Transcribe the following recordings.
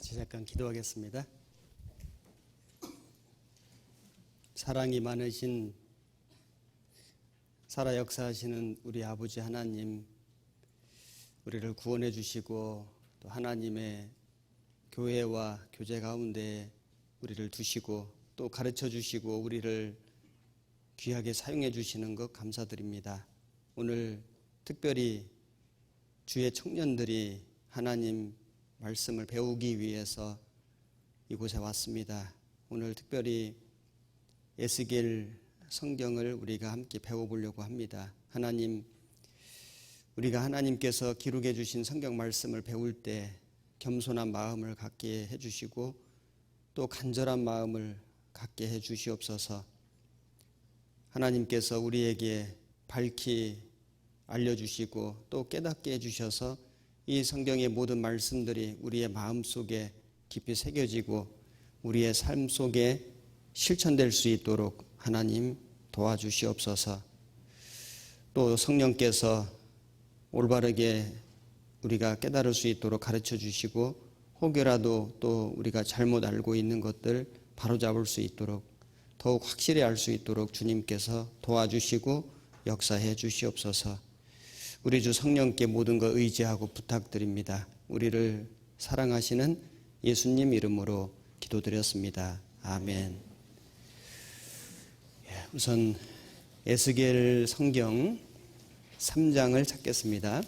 같이 잠깐 기도하겠습니다. 사랑이 많으신 살아 역사하시는 우리 아버지 하나님, 우리를 구원해 주시고 또 하나님의 교회와 교제 가운데 우리를 두시고 또 가르쳐 주시고 우리를 귀하게 사용해 주시는 것 감사드립니다. 오늘 특별히 주의 청년들이 하나님 말씀을 배우기 위해서 이곳에 왔습니다. 오늘 특별히 에스겔 성경을 우리가 함께 배워보려고 합니다. 하나님, 우리가 하나님께서 기록해 주신 성경 말씀을 배울 때 겸손한 마음을 갖게 해주시고 또 간절한 마음을 갖게 해주시옵소서. 하나님께서 우리에게 밝히 알려주시고 또 깨닫게 해주셔서 이 성경의 모든 말씀들이 우리의 마음속에 깊이 새겨지고 우리의 삶 속에 실천될 수 있도록 하나님 도와주시옵소서. 또 성령께서 올바르게 우리가 깨달을 수 있도록 가르쳐 주시고 혹여라도 또 우리가 잘못 알고 있는 것들 바로잡을 수 있도록 더욱 확실히 알 수 있도록 주님께서 도와주시고 역사해 주시옵소서. 우리 주 성령께 모든 것 의지하고 부탁드립니다. 우리를 사랑하시는 예수님 이름으로 기도드렸습니다. 아멘. 우선 에스겔 성경 3장을 찾겠습니다.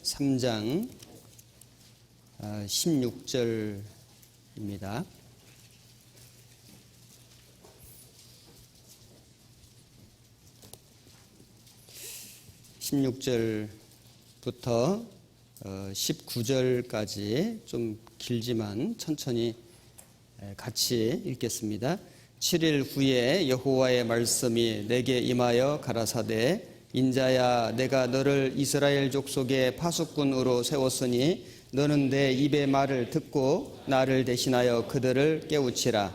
3장 16절입니다. 16절부터 19절까지 좀 길지만 천천히 같이 읽겠습니다. 7일 후에 여호와의 말씀이 내게 임하여 가라사대 인자야, 내가 너를 이스라엘 족속의 파수꾼으로 세웠으니 너는 내 입의 말을 듣고 나를 대신하여 그들을 깨우치라.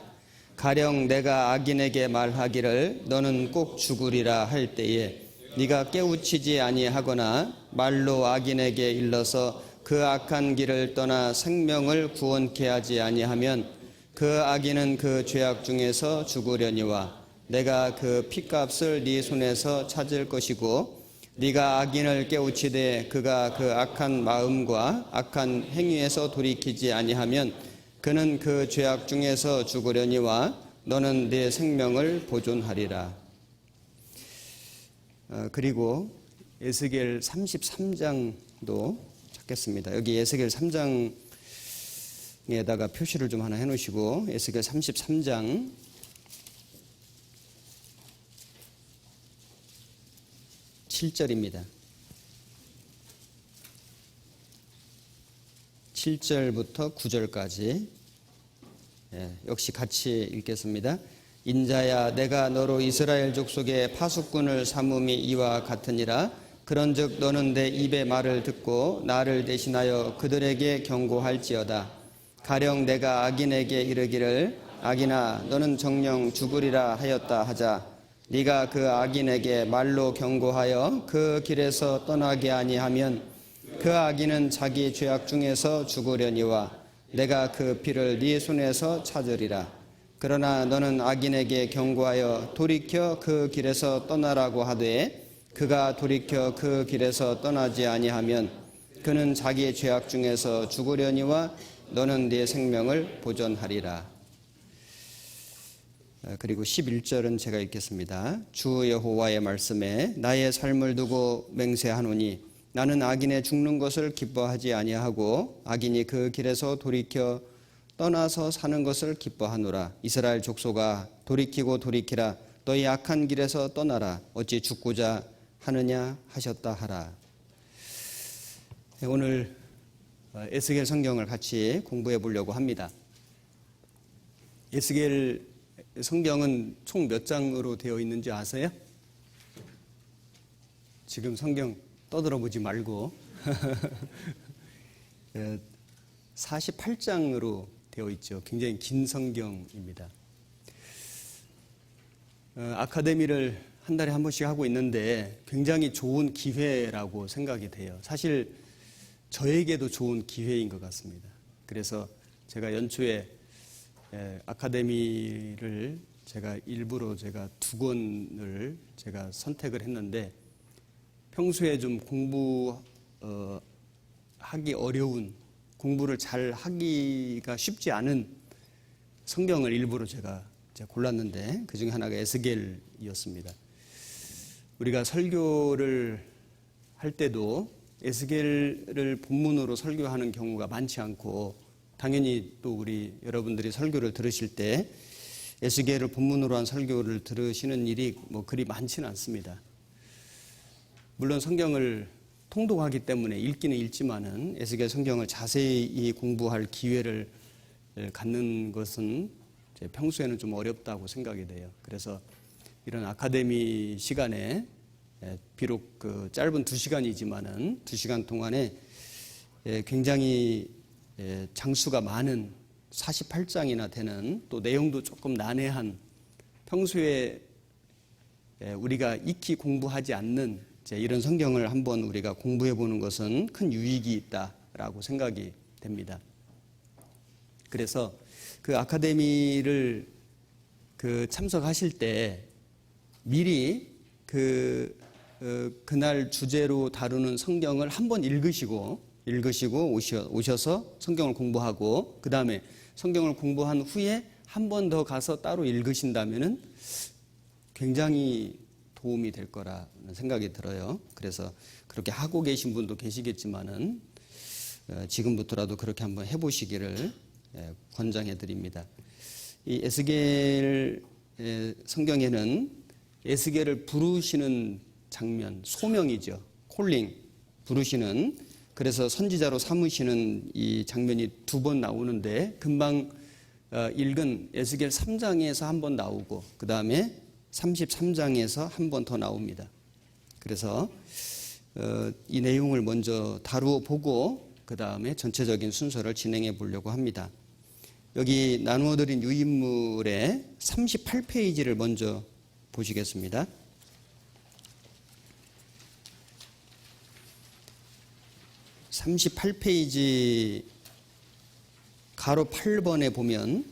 가령 내가 악인에게 말하기를 너는 꼭 죽으리라 할 때에 네가 깨우치지 아니하거나 말로 악인에게 일러서 그 악한 길을 떠나 생명을 구원케 하지 아니하면 그 악인은 그 죄악 중에서 죽으려니와 내가 그 핏값을 네 손에서 찾을 것이고 네가 악인을 깨우치되 그가 그 악한 마음과 악한 행위에서 돌이키지 아니하면 그는 그 죄악 중에서 죽으려니와 너는 네 생명을 보존하리라. 그리고 에스겔 33장도 찾겠습니다. 여기 에스겔 3장에다가 표시를 좀 하나 해놓으시고 에스겔 33장 7절입니다. 7절부터 9절까지 역시 같이 읽겠습니다. 인자야, 내가 너로 이스라엘 족속의 파수꾼을 삼음이 이와 같으니라. 그런즉 너는 내 입의 말을 듣고 나를 대신하여 그들에게 경고할지어다. 가령 내가 악인에게 이르기를 악인아, 너는 정녕 죽으리라 하였다 하자. 네가 그 악인에게 말로 경고하여 그 길에서 떠나게 아니하면 그 악인은 자기 죄악 중에서 죽으려니와 내가 그 피를 네 손에서 찾으리라. 그러나 너는 악인에게 경고하여 돌이켜 그 길에서 떠나라고 하되 그가 돌이켜 그 길에서 떠나지 아니하면 그는 자기의 죄악 중에서 죽으려니와 너는 네 생명을 보존하리라. 그리고 11절은 제가 읽겠습니다. 주 여호와의 말씀에 나의 삶을 두고 맹세하노니 나는 악인의 죽는 것을 기뻐하지 아니하고 악인이 그 길에서 돌이켜 떠나서 사는 것을 기뻐하노라. 이스라엘 족속아, 돌이키고 돌이키라. 너희 악한 길에서 떠나라. 어찌 죽고자 하느냐 하셨다 하라. 오늘 에스겔 성경을 같이 공부해 보려고 합니다. 에스겔 성경은 총 몇 장으로 되어 있는지 아세요? 지금 성경 떠들어 보지 말고 48장으로 되어 있죠. 굉장히 긴 성경입니다. 아카데미를 한 달에 한 번씩 하고 있는데 굉장히 좋은 기회라고 생각이 돼요. 사실 저에게도 좋은 기회인 것 같습니다. 그래서 제가 연초에 아카데미를 제가 일부러 두 권을 제가 선택을 했는데 평소에 좀 하기 어려운, 공부를 잘 하기가 쉽지 않은 성경을 일부러 제가 골랐는데 그 중에 하나가 에스겔이었습니다. 우리가 설교를 할 때도 에스겔을 본문으로 설교하는 경우가 많지 않고, 당연히 또 우리 여러분들이 설교를 들으실 때 에스겔을 본문으로 한 설교를 들으시는 일이 그리 많지는 않습니다. 물론 성경을 통독하기 때문에 읽기는 읽지만은 에스겔 성경을 자세히 공부할 기회를 갖는 것은 평소에는 좀 어렵다고 생각이 돼요. 그래서 이런 아카데미 시간에 비록 짧은 2시간이지만은 2시간 동안에 굉장히 장수가 많은 48장이나 되는, 또 내용도 조금 난해한, 평소에 우리가 익히 공부하지 않는 이런 성경을 한번 우리가 공부해 보는 것은 큰 유익이 있다라고 생각이 됩니다. 그래서 그 아카데미를 참석하실 때 미리 그날 주제로 다루는 성경을 한번 읽으시고 오셔서 성경을 공부하고, 그 다음에 성경을 공부한 후에 한 번 더 가서 따로 읽으신다면은 굉장히 도움이 될 거라는 생각이 들어요. 그래서 그렇게 하고 계신 분도 계시겠지만은 지금부터라도 그렇게 한번 해보시기를 권장해 드립니다. 이 에스겔 성경에는 에스겔을 부르시는 장면, 소명이죠. 콜링, 부르시는, 그래서 선지자로 삼으시는 이 장면이 2번 나오는데, 금방 읽은 에스겔 3장에서 한 번 나오고 그 다음에 33장에서 한 번 더 나옵니다. 그래서 이 내용을 먼저 다루어 보고 그 다음에 전체적인 순서를 진행해 보려고 합니다. 여기 나누어드린 유인물의 38페이지를 먼저 보시겠습니다. (38페이지) 가로 8번에 보면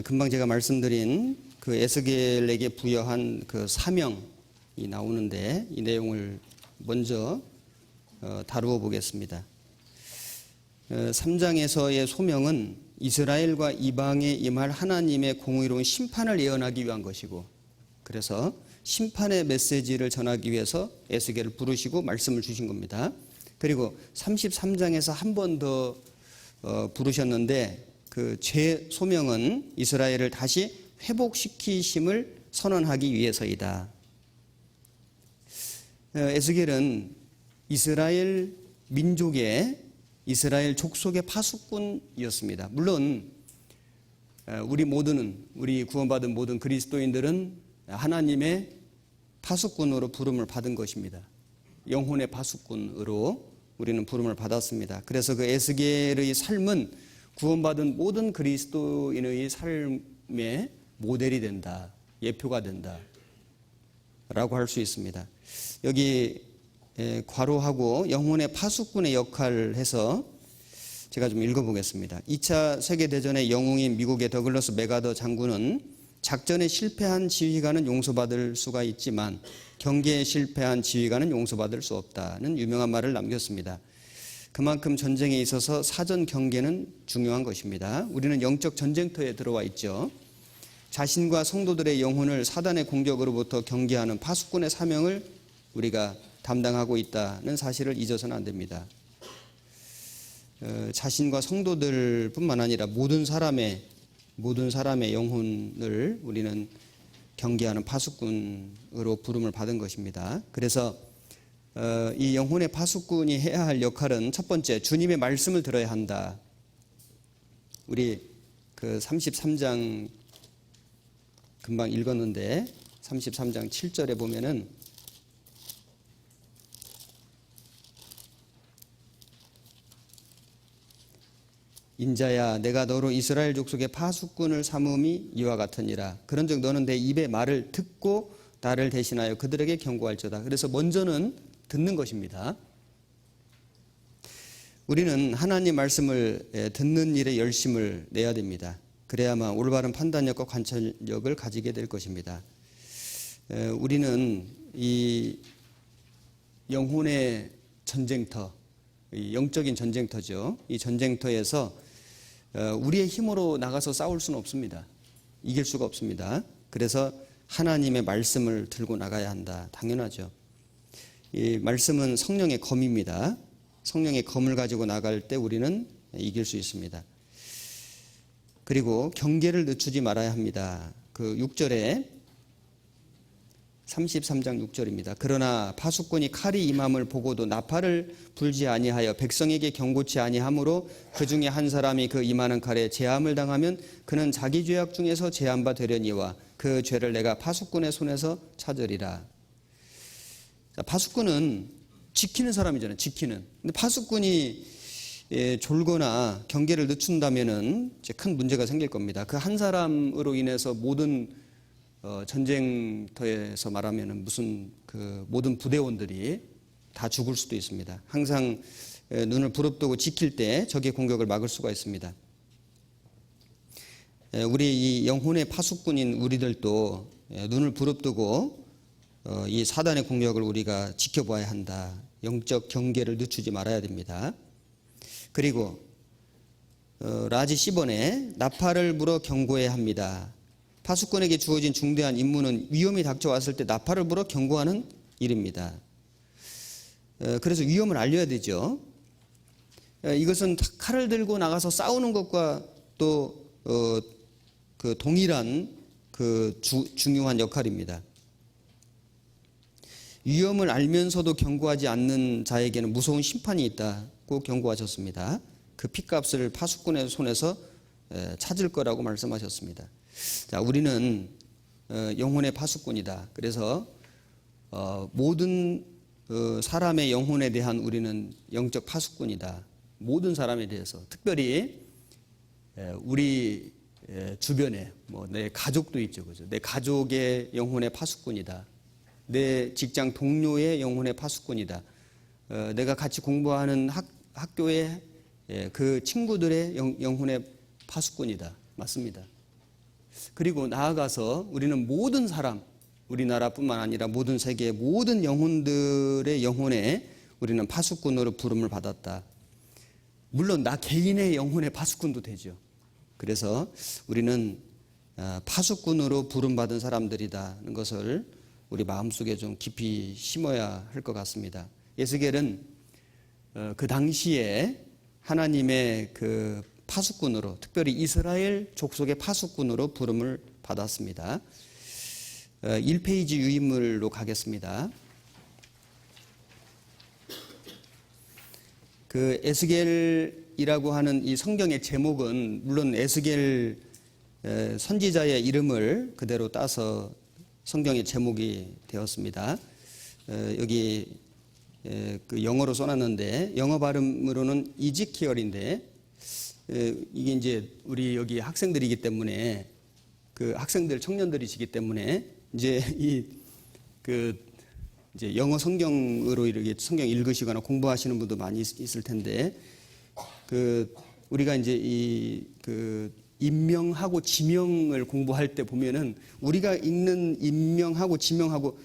금방 제가 말씀드린 그 에스겔에게 부여한 그 사명이 나오는데, 이 내용을 먼저 다루어 보겠습니다. 3장에서의 소명은 이스라엘과 이방에 임할 하나님의 공의로운 심판을 예언하기 위한 것이고, 그래서 심판의 메시지를 전하기 위해서 에스겔을 부르시고 말씀을 주신 겁니다. 그리고 33장에서 한 번 더 부르셨는데, 그 제 소명은 이스라엘을 다시 회복시키심을 선언하기 위해서이다. 에스겔은 이스라엘 민족의, 이스라엘 족속의 파수꾼이었습니다. 물론 우리 구원받은 모든 그리스도인들은 하나님의 파수꾼으로 부름을 받은 것입니다. 영혼의 파수꾼으로 우리는 부름을 받았습니다. 그래서 그 에스겔의 삶은 구원받은 모든 그리스도인의 삶의 모델이 된다, 예표가 된다 라고 할 수 있습니다. 여기 괄호하고 영혼의 파수꾼의 역할을 해서 제가 좀 읽어보겠습니다. 2차 세계대전의 영웅인 미국의 더글러스 맥아더 장군은 작전에 실패한 지휘관은 용서받을 수가 있지만 경계에 실패한 지휘관은 용서받을 수 없다는 유명한 말을 남겼습니다. 그만큼 전쟁에 있어서 사전 경계는 중요한 것입니다. 우리는 영적 전쟁터에 들어와 있죠. 자신과 성도들의 영혼을 사단의 공격으로부터 경계하는 파수꾼의 사명을 우리가 담당하고 있다는 사실을 잊어서는 안 됩니다. 자신과 성도들뿐만 아니라 모든 사람의 영혼을 우리는 경계하는 파수꾼으로 부름을 받은 것입니다. 그래서 이 영혼의 파수꾼이 해야 할 역할은, 첫 번째, 주님의 말씀을 들어야 한다. 우리 그 33장 금방 읽었는데 33장 7절에 보면은 인자야 내가 너로 이스라엘 족속의 파수꾼을 삼음이 이와 같으니라. 그런즉 너는 내 입의 말을 듣고 나를 대신하여 그들에게 경고할지어다. 그래서 먼저는 듣는 것입니다. 우리는 하나님 말씀을 듣는 일에 열심을 내야 됩니다. 그래야만 올바른 판단력과 관찰력을 가지게 될 것입니다. 우리는 이 영혼의 전쟁터, 영적인 전쟁터죠. 이 전쟁터에서 우리의 힘으로 나가서 싸울 수는 없습니다. 이길 수가 없습니다. 그래서 하나님의 말씀을 들고 나가야 한다. 당연하죠. 이 말씀은 성령의 검입니다. 성령의 검을 가지고 나갈 때 우리는 이길 수 있습니다. 그리고 경계를 늦추지 말아야 합니다. 그 6절에 33장 6절입니다. 그러나 파수꾼이 칼이 임함을 보고도 나팔을 불지 아니하여 백성에게 경고치 아니하므로 그 중에 한 사람이 그 임하는 칼에 제함을 당하면 그는 자기 죄악 중에서 제함바 되려니와 그 죄를 내가 파수꾼의 손에서 찾으리라. 자, 파수꾼은 지키는 사람이잖아요. 지키는. 근데 파수꾼이 졸거나 경계를 늦춘다면은 이제 큰 문제가 생길 겁니다. 그 한 사람으로 인해서 모든 전쟁터에서 말하면은 무슨 그 모든 부대원들이 다 죽을 수도 있습니다. 항상 눈을 부릅뜨고 지킬 때 적의 공격을 막을 수가 있습니다. 우리 이 영혼의 파수꾼인 우리들도 눈을 부릅뜨고 이 사단의 공격을 우리가 지켜봐야 한다. 영적 경계를 늦추지 말아야 됩니다. 그리고 라지 10번에 나팔을 불어 경고해야 합니다. 파수꾼에게 주어진 중대한 임무는 위험이 닥쳐왔을 때 나팔을 불어 경고하는 일입니다. 그래서 위험을 알려야 되죠. 이것은 칼을 들고 나가서 싸우는 것과 또 그 동일한 그 중요한 역할입니다. 위험을 알면서도 경고하지 않는 자에게는 무서운 심판이 있다고 경고하셨습니다. 그 핏값을 파수꾼의 손에서 찾을 거라고 말씀하셨습니다. 자, 우리는 영혼의 파수꾼이다. 그래서 모든 사람의 영혼에 대한 우리는 영적 파수꾼이다. 모든 사람에 대해서 특별히 우리 주변에 뭐 내 가족도 있죠, 그죠? 내 가족의 영혼의 파수꾼이다. 내 직장 동료의 영혼의 파수꾼이다. 내가 같이 공부하는 학교의 그 친구들의 영혼의 파수꾼이다. 맞습니다. 그리고 나아가서 우리는 모든 사람, 우리나라뿐만 아니라 모든 세계의 모든 영혼들의 영혼에 우리는 파수꾼으로 부름을 받았다. 물론 나 개인의 영혼의 파수꾼도 되죠. 그래서 우리는 파수꾼으로 부름받은 사람들이다는 것을 우리 마음속에 좀 깊이 심어야 할 것 같습니다. 에스겔은 그 당시에 하나님의 그 파수꾼으로, 특별히 이스라엘 족속의 파수꾼으로 부름을 받았습니다. 1페이지 유인물로 가겠습니다. 그 에스겔이라고 하는 이 성경의 제목은 물론 에스겔 선지자의 이름을 그대로 따서 성경의 제목이 되었습니다. 여기 그 영어로 써놨는데 영어 발음으로는 이지키얼인데 이게 이제 우리 여기 학생들이기 때문에 그 학생들 청년들이시기 때문에 이제 이제 영어 성경으로 이렇게 성경 읽으시거나 공부하시는 분도 많이 있을 텐데 그 우리가 이제 그 인명하고 지명을 공부할 때 보면은 우리가 읽는 인명하고 지명하고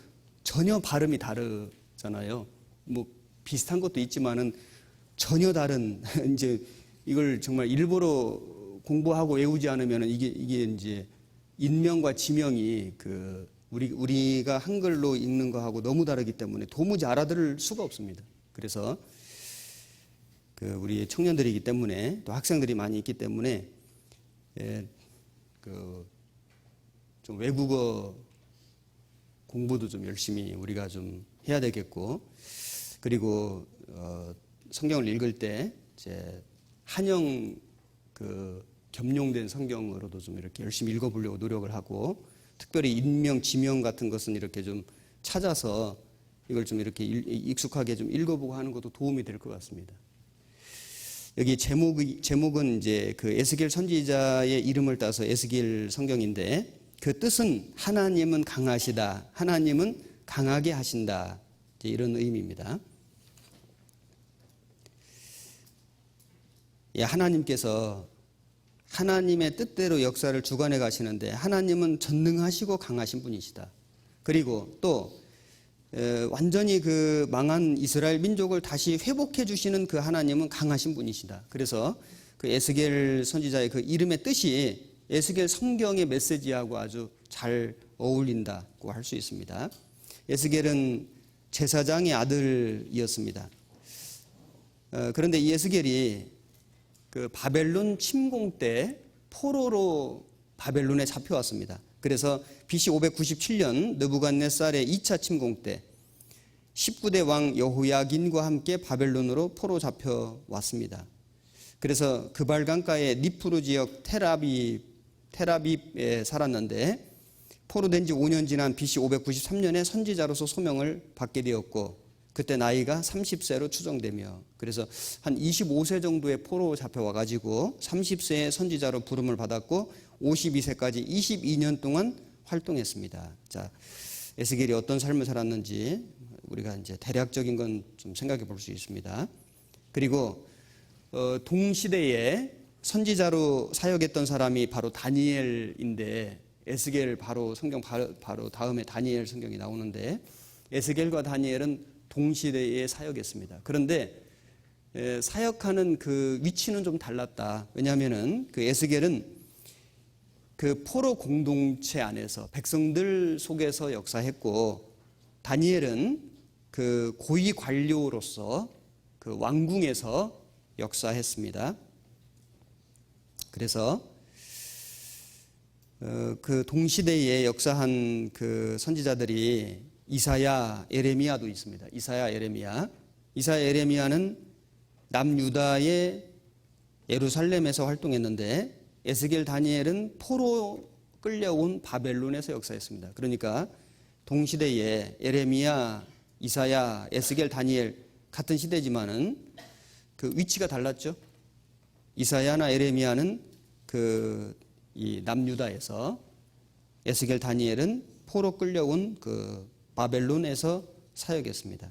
전혀 발음이 다르잖아요. 뭐 비슷한 것도 있지만은 전혀 다른 이제 이걸 정말 일부러 공부하고 외우지 않으면은 이게 이제 인명과 지명이 그 우리가 한글로 읽는 거하고 너무 다르기 때문에 도무지 알아들을 수가 없습니다. 그래서 그 우리 청년들이기 때문에 또 학생들이 많이 있기 때문에 그 좀 외국어 공부도 좀 열심히 우리가 좀 해야 되겠고 그리고 성경을 읽을 때 이제 한영 그 겸용된 성경으로도 좀 이렇게 열심히 읽어보려고 노력을 하고 특별히 인명, 지명 같은 것은 이렇게 좀 찾아서 이걸 좀 이렇게 익숙하게 좀 읽어보고 하는 것도 도움이 될 것 같습니다. 여기 제목은 이제 그 에스겔 선지자의 이름을 따서 에스겔 성경인데, 그 뜻은 하나님은 강하시다, 하나님은 강하게 하신다, 이런 의미입니다. 하나님께서 하나님의 뜻대로 역사를 주관해 가시는데, 하나님은 전능하시고 강하신 분이시다. 그리고 또 완전히 그 망한 이스라엘 민족을 다시 회복해 주시는 그 하나님은 강하신 분이시다. 그래서 그 에스겔 선지자의 그 이름의 뜻이 에스겔 성경의 메시지하고 아주 잘 어울린다고 할 수 있습니다. 에스겔은 제사장의 아들이었습니다. 그런데 이 에스겔이 그 바벨론 침공 때 포로로 바벨론에 잡혀왔습니다. 그래서 BC 597년 느부갓네살의 2차 침공 때 19대 왕 여호야긴과 함께 바벨론으로 포로 잡혀왔습니다. 그래서 그발강가의 니프루 지역 테라빕에 살았는데, 포로된 지 5년 지난 BC 593년에 선지자로서 소명을 받게 되었고, 그때 나이가 30세로 추정되며, 그래서 한 25세 정도의 포로 잡혀와가지고 30세의 선지자로 부름을 받았고 52세까지 22년 동안 활동했습니다. 자, 에스겔이 어떤 삶을 살았는지 우리가 이제 대략적인 건 좀 생각해 볼 수 있습니다. 그리고 동시대에 선지자로 사역했던 사람이 바로 다니엘인데, 에스겔 바로 성경 바로 다음에 다니엘 성경이 나오는데, 에스겔과 다니엘은 동시대에 사역했습니다. 그런데 사역하는 그 위치는 좀 달랐다. 왜냐하면은 그 에스겔은 그 포로 공동체 안에서 백성들 속에서 역사했고, 다니엘은 그 고위 관료로서 그 왕궁에서 역사했습니다. 그래서 그 동시대에 역사한 그 선지자들이 이사야, 에레미야도 있습니다. 이사야, 에레미야는 남유다의 예루살렘에서 활동했는데, 에스겔, 다니엘은 포로 끌려온 바벨론에서 역사했습니다. 그러니까 동시대에 에레미야, 이사야, 에스겔, 다니엘 같은 시대지만은 그 위치가 달랐죠. 이사야나 에레미야는 이 남유다에서, 에스겔, 다니엘은 포로 끌려온 그 바벨론에서 사역했습니다.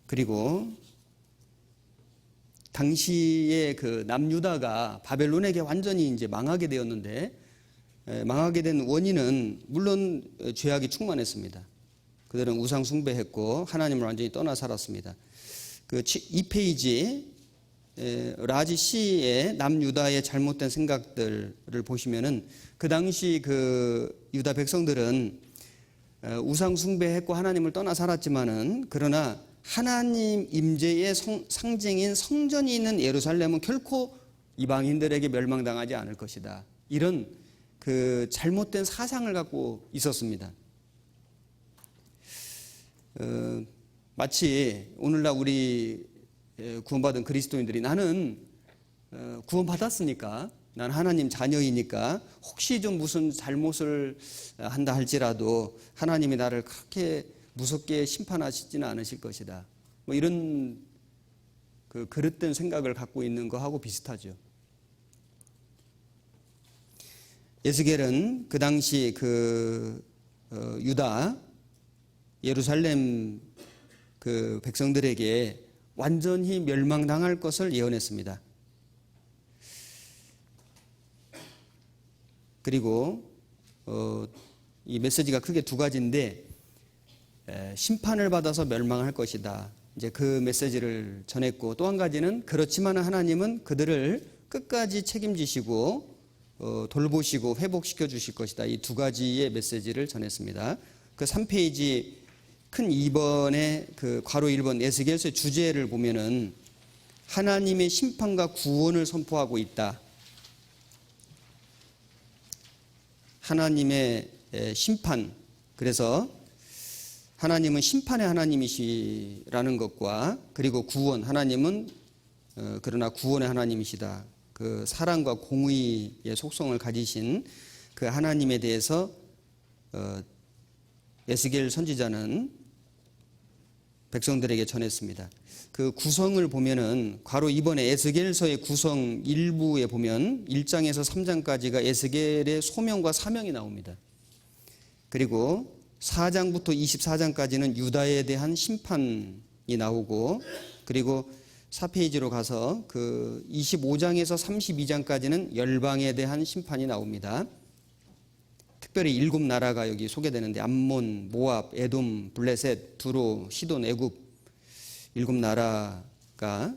그리고 당시에 그 남유다가 바벨론에게 완전히 이제 망하게 되었는데, 망하게 된 원인은 물론 죄악이 충만했습니다. 그들은 우상 숭배했고 하나님을 완전히 떠나 살았습니다. 그 2페이지 라지 시의 남유다의 잘못된 생각들을 보시면은, 그 당시 그 유다 백성들은 우상 숭배했고 하나님을 떠나 살았지만은, 그러나 하나님 임재의 상징인 성전이 있는 예루살렘은 결코 이방인들에게 멸망당하지 않을 것이다. 이런 그 잘못된 사상을 갖고 있었습니다. 마치 오늘날 우리 구원받은 그리스도인들이, 나는 구원받았으니까, 난 하나님 자녀이니까 혹시 좀 무슨 잘못을 한다 할지라도 하나님이 나를 그렇게 무섭게 심판하시지는 않으실 것이다. 뭐 이런 그 그릇된 생각을 갖고 있는 거하고 비슷하죠. 에스겔은 그 당시 그 유다 예루살렘 그 백성들에게 완전히 멸망당할 것을 예언했습니다. 그리고 이 메시지가 크게 두 가지인데, 심판을 받아서 멸망할 것이다, 이제 그 메시지를 전했고, 또 한 가지는 그렇지만 하나님은 그들을 끝까지 책임지시고 돌보시고 회복시켜 주실 것이다, 이 두 가지의 메시지를 전했습니다. 그 3페이지 큰 2번의 그 괄호 1번 에스겔서의 주제를 보면은 하나님의 심판과 구원을 선포하고 있다. 하나님의 심판, 그래서 하나님은 심판의 하나님이시라는 것과, 그리고 구원, 하나님은 그러나 구원의 하나님이시다, 그 사랑과 공의의 속성을 가지신 그 하나님에 대해서 에스겔 선지자는 백성들에게 전했습니다. 그 구성을 보면은 바로 이번에 에스겔서의 구성 일부에 보면 1장에서 3장까지가 에스겔의 소명과 사명이 나옵니다. 그리고 4장부터 24장까지는 유다에 대한 심판이 나오고, 그리고 4페이지로 가서 그 25장에서 32장까지는 열방에 대한 심판이 나옵니다. 특별히 7나라가 여기 소개되는데 암몬, 모압, 에돔, 블레셋, 두로, 시돈, 애굽 7나라가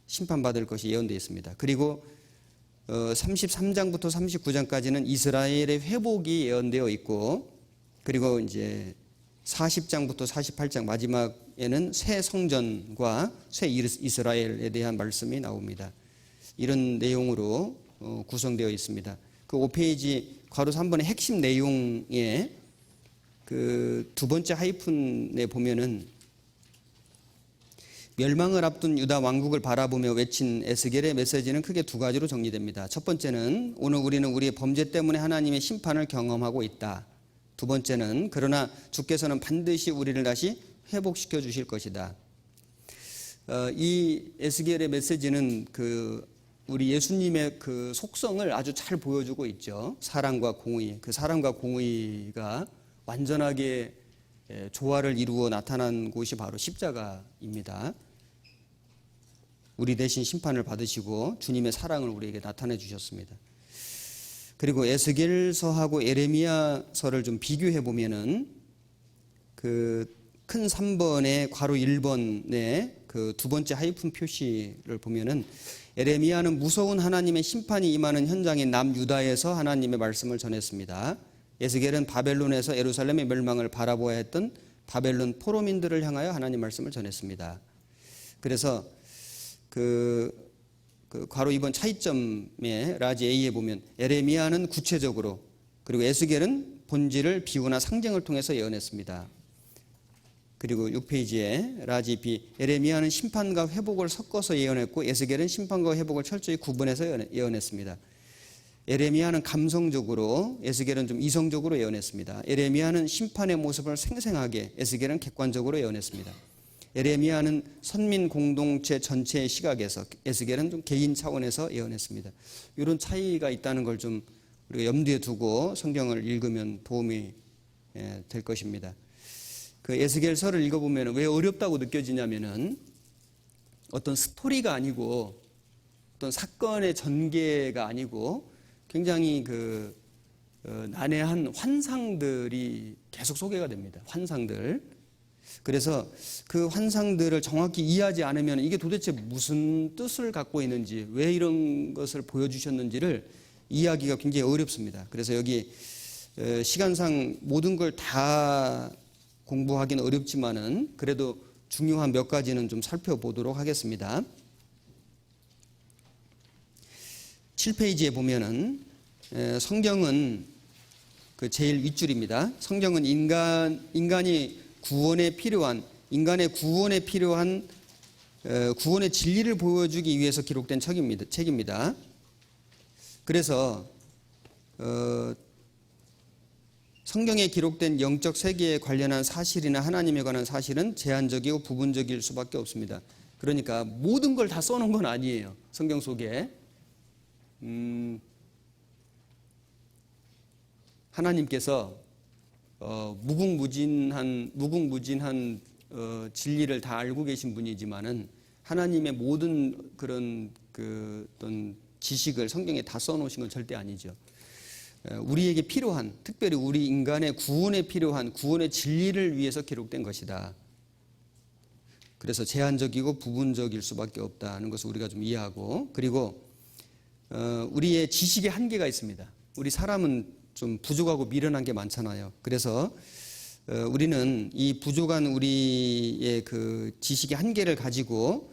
심판받을 것이 예언되어 있습니다. 그리고 33장부터 39장까지는 이스라엘의 회복이 예언되어 있고, 그리고 이제 40장부터 48장 마지막에는 새 성전과 새 이스라엘에 대한 말씀이 나옵니다. 이런 내용으로 구성되어 있습니다. 그 5페이지 괄호 3번의 핵심 내용에 그 두 번째 하이픈에 보면은 멸망을 앞둔 유다 왕국을 바라보며 외친 에스겔의 메시지는 크게 두 가지로 정리됩니다. 첫 번째는 오늘 우리는 우리의 범죄 때문에 하나님의 심판을 경험하고 있다. 두 번째는 그러나 주께서는 반드시 우리를 다시 회복시켜 주실 것이다. 이 에스겔의 메시지는 그 우리 예수님의 그 속성을 아주 잘 보여주고 있죠. 사랑과 공의. 그 사랑과 공의가 완전하게 조화를 이루어 나타난 곳이 바로 십자가입니다. 우리 대신 심판을 받으시고 주님의 사랑을 우리에게 나타내 주셨습니다. 그리고 에스겔서하고 에레미야서를 좀 비교해 보면은 그 큰 3번의 괄호 1번의 그 두 번째 하이픈 표시를 보면은 에레미야는 무서운 하나님의 심판이 임하는 현장인 남유다에서 하나님의 말씀을 전했습니다. 에스겔은 바벨론에서 예루살렘의 멸망을 바라보아야 했던 바벨론 포로민들을 향하여 하나님 말씀을 전했습니다. 그래서 그 괄호 2번 차이점에 라지 A에 보면 에레미야는 구체적으로, 그리고 에스겔은 본질을 비유나 상징을 통해서 예언했습니다. 그리고 6페이지에 라지 B, 에레미야는 심판과 회복을 섞어서 예언했고 에스겔은 심판과 회복을 철저히 구분해서 예언했습니다. 에레미야는 감성적으로, 에스겔은 좀 이성적으로 예언했습니다. 에레미야는 심판의 모습을 생생하게, 에스겔은 객관적으로 예언했습니다. 에레미야는 선민 공동체 전체의 시각에서, 에스겔은 좀 개인 차원에서 예언했습니다. 이런 차이가 있다는 걸 좀 우리가 염두에 두고 성경을 읽으면 도움이 될 것입니다. 그 에스겔서를 읽어보면 왜 어렵다고 느껴지냐면은 어떤 스토리가 아니고 어떤 사건의 전개가 아니고 굉장히 난해한 환상들이 계속 소개가 됩니다. 환상들. 그래서 그 환상들을 정확히 이해하지 않으면 이게 도대체 무슨 뜻을 갖고 있는지, 왜 이런 것을 보여주셨는지를 이해하기가 굉장히 어렵습니다. 그래서 여기 시간상 모든 걸 다 공부하기는 어렵지만은 그래도 중요한 몇 가지는 좀 살펴보도록 하겠습니다. 7페이지에 보면은 성경은 그 제일 윗줄입니다. 성경은 인간의 구원에 필요한 구원의 진리를 보여주기 위해서 기록된 책입니다. 그래서 성경에 기록된 영적 세계에 관련한 사실이나 하나님에 관한 사실은 제한적이고 부분적일 수밖에 없습니다. 그러니까 모든 걸 다 써놓은 건 아니에요. 성경 속에 하나님께서 무궁무진한 진리를 다 알고 계신 분이지만은 하나님의 모든 그런 어떤 지식을 성경에 다 써놓으신 건 절대 아니죠. 우리에게 필요한, 특별히 우리 인간의 구원에 필요한 구원의 진리를 위해서 기록된 것이다. 그래서 제한적이고 부분적일 수밖에 없다는 것을 우리가 좀 이해하고, 그리고 우리의 지식의 한계가 있습니다. 우리 사람은 좀 부족하고 미련한 게 많잖아요. 그래서 우리는 이 부족한 우리의 그 지식의 한계를 가지고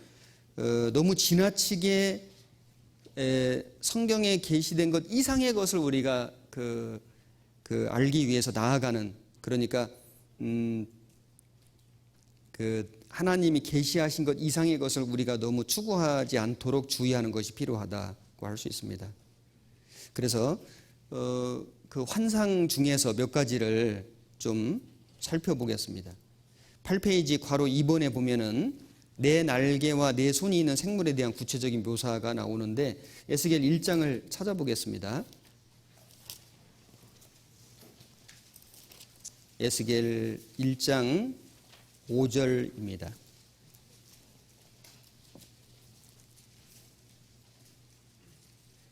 너무 지나치게 성경에 계시된 것 이상의 것을 우리가 알기 위해서 나아가는, 그러니까 하나님이 계시하신 것 이상의 것을 우리가 너무 추구하지 않도록 주의하는 것이 필요하다고 할 수 있습니다. 그래서 그 환상 중에서 몇 가지를 좀 살펴보겠습니다. 8페이지 괄호 2번에 보면은 내 날개와 내 손이 있는 생물에 대한 구체적인 묘사가 나오는데 에스겔 1장을 찾아보겠습니다. 에스겔 1장 5절입니다.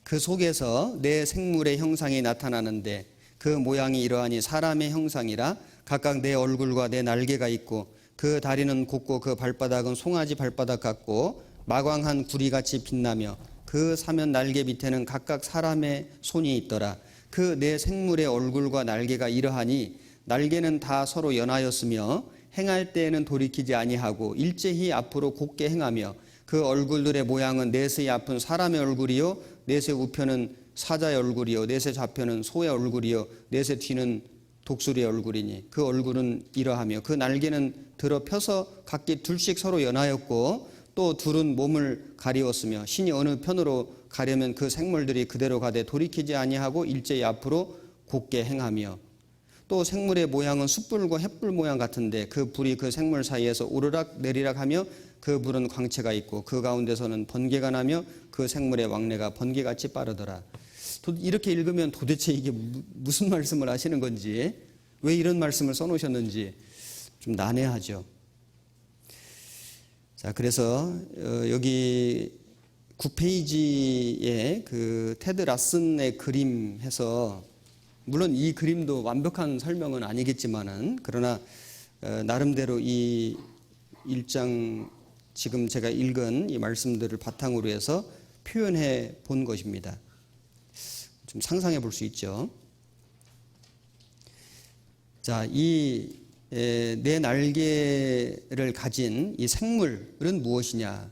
그 속에서 내 생물의 형상이 나타나는데 그 모양이 이러하니 사람의 형상이라 각각 내 얼굴과 내 날개가 있고 그 다리는 곱고 그 발바닥은 송아지 발바닥 같고 마광한 구리같이 빛나며 그 사면 날개 밑에는 각각 사람의 손이 있더라. 그 내 생물의 얼굴과 날개가 이러하니 날개는 다 서로 연하였으며 행할 때에는 돌이키지 아니하고 일제히 앞으로 곧게 행하며 그 얼굴들의 모양은 넷의 앞은 사람의 얼굴이요 넷의 우편은 사자의 얼굴이요 넷의 좌편은 소의 얼굴이요 넷의 뒤는 독수리의 얼굴이니 그 얼굴은 이러하며 그 날개는 들어 펴서 각기 둘씩 서로 연하였고 또 둘은 몸을 가리웠으며 신이 어느 편으로 가려면 그 생물들이 그대로 가되 돌이키지 아니하고 일제히 앞으로 곧게 행하며 또 생물의 모양은 숯불과 횃불 모양 같은데 그 불이 그 생물 사이에서 오르락 내리락 하며 그 불은 광채가 있고 그 가운데서는 번개가 나며 그 생물의 왕래가 번개같이 빠르더라. 이렇게 읽으면 도대체 이게 무슨 말씀을 하시는 건지, 왜 이런 말씀을 써놓으셨는지 좀 난해하죠. 자, 그래서 여기 9페이지에 그 테드 라슨의 그림 해서, 물론 이 그림도 완벽한 설명은 아니겠지만은 그러나 나름대로 이 1장 지금 제가 읽은 이 말씀들을 바탕으로 해서 표현해 본 것입니다. 좀 상상해 볼 수 있죠. 자, 이 내 날개를 가진 이 생물은 무엇이냐?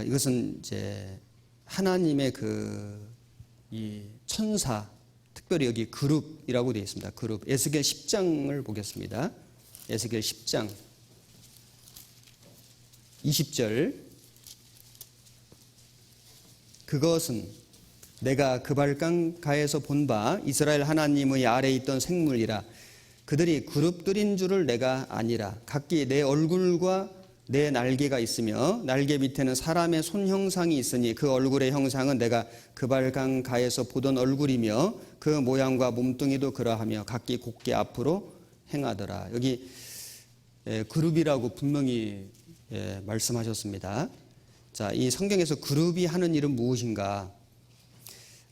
이것은 이제 하나님의 이 천사, 특별히 여기 그룹이라고 되어 있습니다. 그룹. 에스겔 10장을 보겠습니다. 에스겔 10장 20절. 그것은 내가 그발강 가에서 본 바 이스라엘 하나님의 아래에 있던 생물이라. 그들이 그룹들인 줄을 내가 아니라. 각기 내 얼굴과 내 날개가 있으며 날개 밑에는 사람의 손 형상이 있으니 그 얼굴의 형상은 내가 그발강 가에서 보던 얼굴이며 그 모양과 몸뚱이도 그러하며 각기 곧게 앞으로 행하더라. 여기 그룹이라고 분명히 말씀하셨습니다. 자, 이 성경에서 그룹이 하는 일은 무엇인가?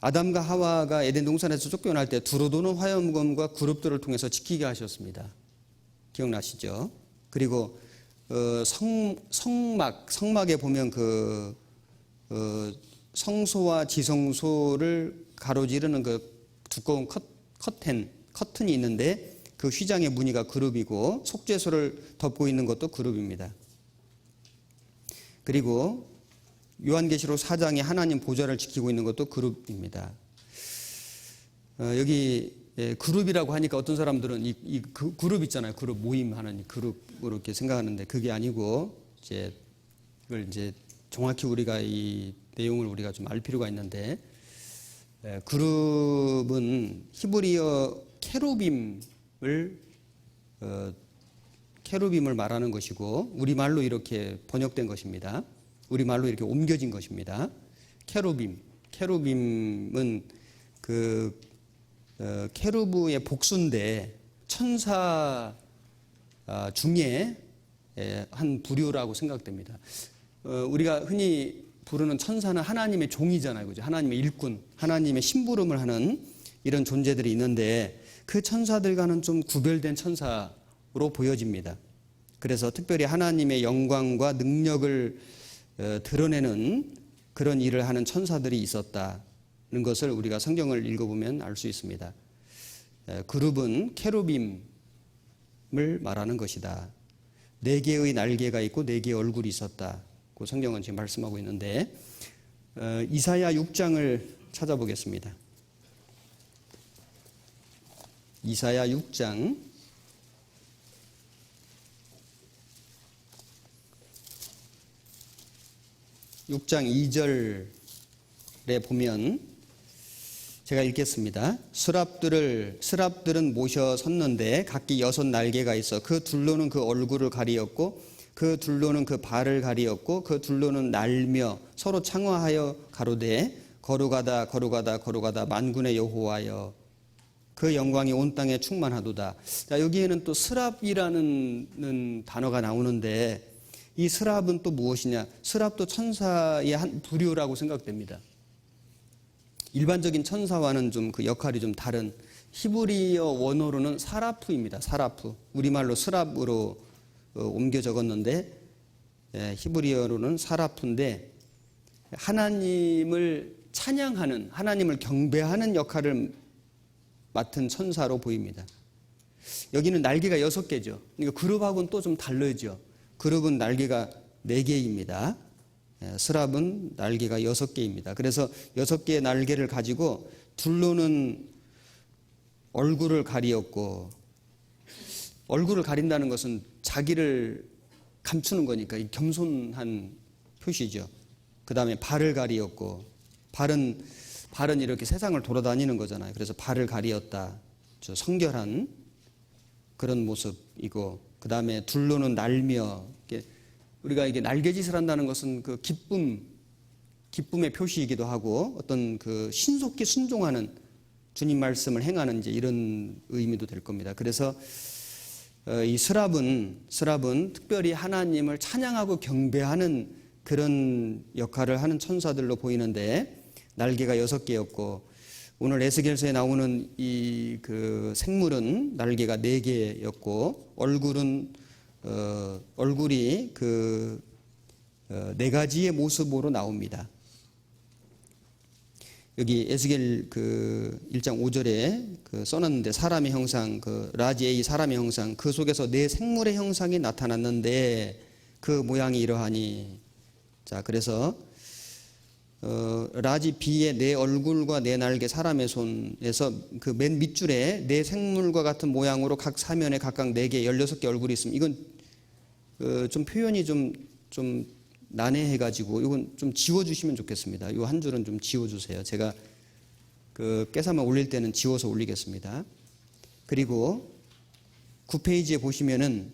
아담과 하와가 에덴 동산에서 쫓겨날 때 두루 도는 화염검과 그룹들을 통해서 지키게 하셨습니다. 기억나시죠? 그리고 성막에 보면 성소와 지성소를 가로지르는 그 두꺼운 커튼이 있는데 그 휘장의 무늬가 그룹이고 속죄소를 덮고 있는 것도 그룹입니다. 그리고 요한계시록 4장에 하나님 보좌를 지키고 있는 것도 그룹입니다. 여기 그룹이라고 하니까 어떤 사람들은 이 그룹 있잖아요. 그룹 모임하는 그룹으로 이렇게 생각하는데 그게 아니고 이걸 정확히 우리가 이 내용을 우리가 좀 알 필요가 있는데 그룹은 히브리어 케루빔을 말하는 것이고 우리말로 이렇게 번역된 것입니다. 우리말로 이렇게 옮겨진 것입니다. 케루빔은 케루브의 복수인데 천사 중에 한 부류라고 생각됩니다. 우리가 흔히 부르는 천사는 하나님의 종이잖아요. 그죠? 하나님의 일꾼, 하나님의 심부름을 하는 이런 존재들이 있는데 그 천사들과는 좀 구별된 천사로 보여집니다. 그래서 특별히 하나님의 영광과 능력을 드러내는 그런 일을 하는 천사들이 있었다는 것을 우리가 성경을 읽어보면 알 수 있습니다. 그룹은 케루빔을 말하는 것이다. 4개의 날개가 있고 4개의 얼굴이 있었다고 성경은 지금 말씀하고 있는데 이사야 6장을 찾아보겠습니다. 이사야 6장 2절에 보면 제가 읽겠습니다. 스랍들은 모셔 섰는데 각기 6날개가 있어 그 둘로는 그 얼굴을 가리었고 그 둘로는 그 발을 가리었고 그 둘로는 날며 서로 창화하여 가로되 거룩하다 만군의 여호와여 그 영광이 온 땅에 충만하도다. 자, 여기에는 또 스랍이라는 단어가 나오는데 이 스랍은 또 무엇이냐? 스랍도 천사의 한 부류라고 생각됩니다. 일반적인 천사와는 좀 그 역할이 좀 다른 히브리어 원어로는 사라프입니다. 사라프. 우리말로 스랍으로 옮겨 적었는데 히브리어로는 사라프인데 하나님을 찬양하는, 하나님을 경배하는 역할을 맡은 천사로 보입니다. 여기는 날개가 6개죠. 그러니까 그룹하고는 또 좀 다르죠. 그룹은 날개가 4개입니다. 스랍은 날개가 6개입니다. 그래서 6개의 날개를 가지고 둘로는 얼굴을 가리었고, 얼굴을 가린다는 것은 자기를 감추는 거니까 겸손한 표시죠. 그 다음에 발을 가리었고, 발은 이렇게 세상을 돌아다니는 거잖아요. 그래서 발을 가리었다. 성결한 그런 모습이고, 그 다음에 둘로는 날며, 우리가 이게 날개짓을 한다는 것은 그 기쁨의 표시이기도 하고, 어떤 그 신속히 순종하는 주님 말씀을 행하는 이제 이런 의미도 될 겁니다. 그래서 이 스랍은 특별히 하나님을 찬양하고 경배하는 그런 역할을 하는 천사들로 보이는데, 날개가 6개였고, 오늘 에스겔서에 나오는 이 그 생물은 날개가 4개였고, 얼굴이 그 4가지의 모습으로 나옵니다. 여기 에스겔 그 1장 5절에 그 써놨는데, 사람의 형상, 그 라지에이 사람의 형상, 그 속에서 4생물의 형상이 나타났는데 그 모양이 이러하니. 자, 그래서 라지 B의 4 얼굴과 4 날개 사람의 손에서 그 맨 밑줄에 4 생물과 같은 모양으로 각 사면에 각각 4개 16개 얼굴이 있습니다. 이건 좀 표현이 좀 난해해가지고 이건 좀 지워주시면 좋겠습니다. 이 한 줄은 좀 지워주세요. 제가 그 깨사만 올릴 때는 지워서 올리겠습니다. 그리고 9페이지에 보시면은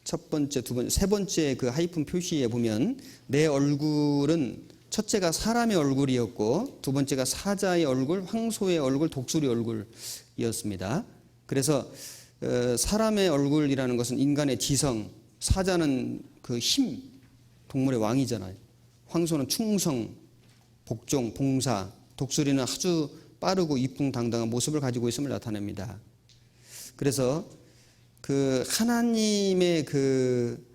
첫 번째, 두 번째, 세 번째 그 하이픈 표시에 보면 내 얼굴은 첫째가 사람의 얼굴이었고 두 번째가 사자의 얼굴, 황소의 얼굴, 독수리 얼굴이었습니다. 그래서 사람의 얼굴이라는 것은 인간의 지성, 사자는 그 힘, 동물의 왕이잖아요. 황소는 충성, 복종, 봉사, 독수리는 아주 빠르고 이풍당당한 모습을 가지고 있음을 나타냅니다. 그래서 그 하나님의 그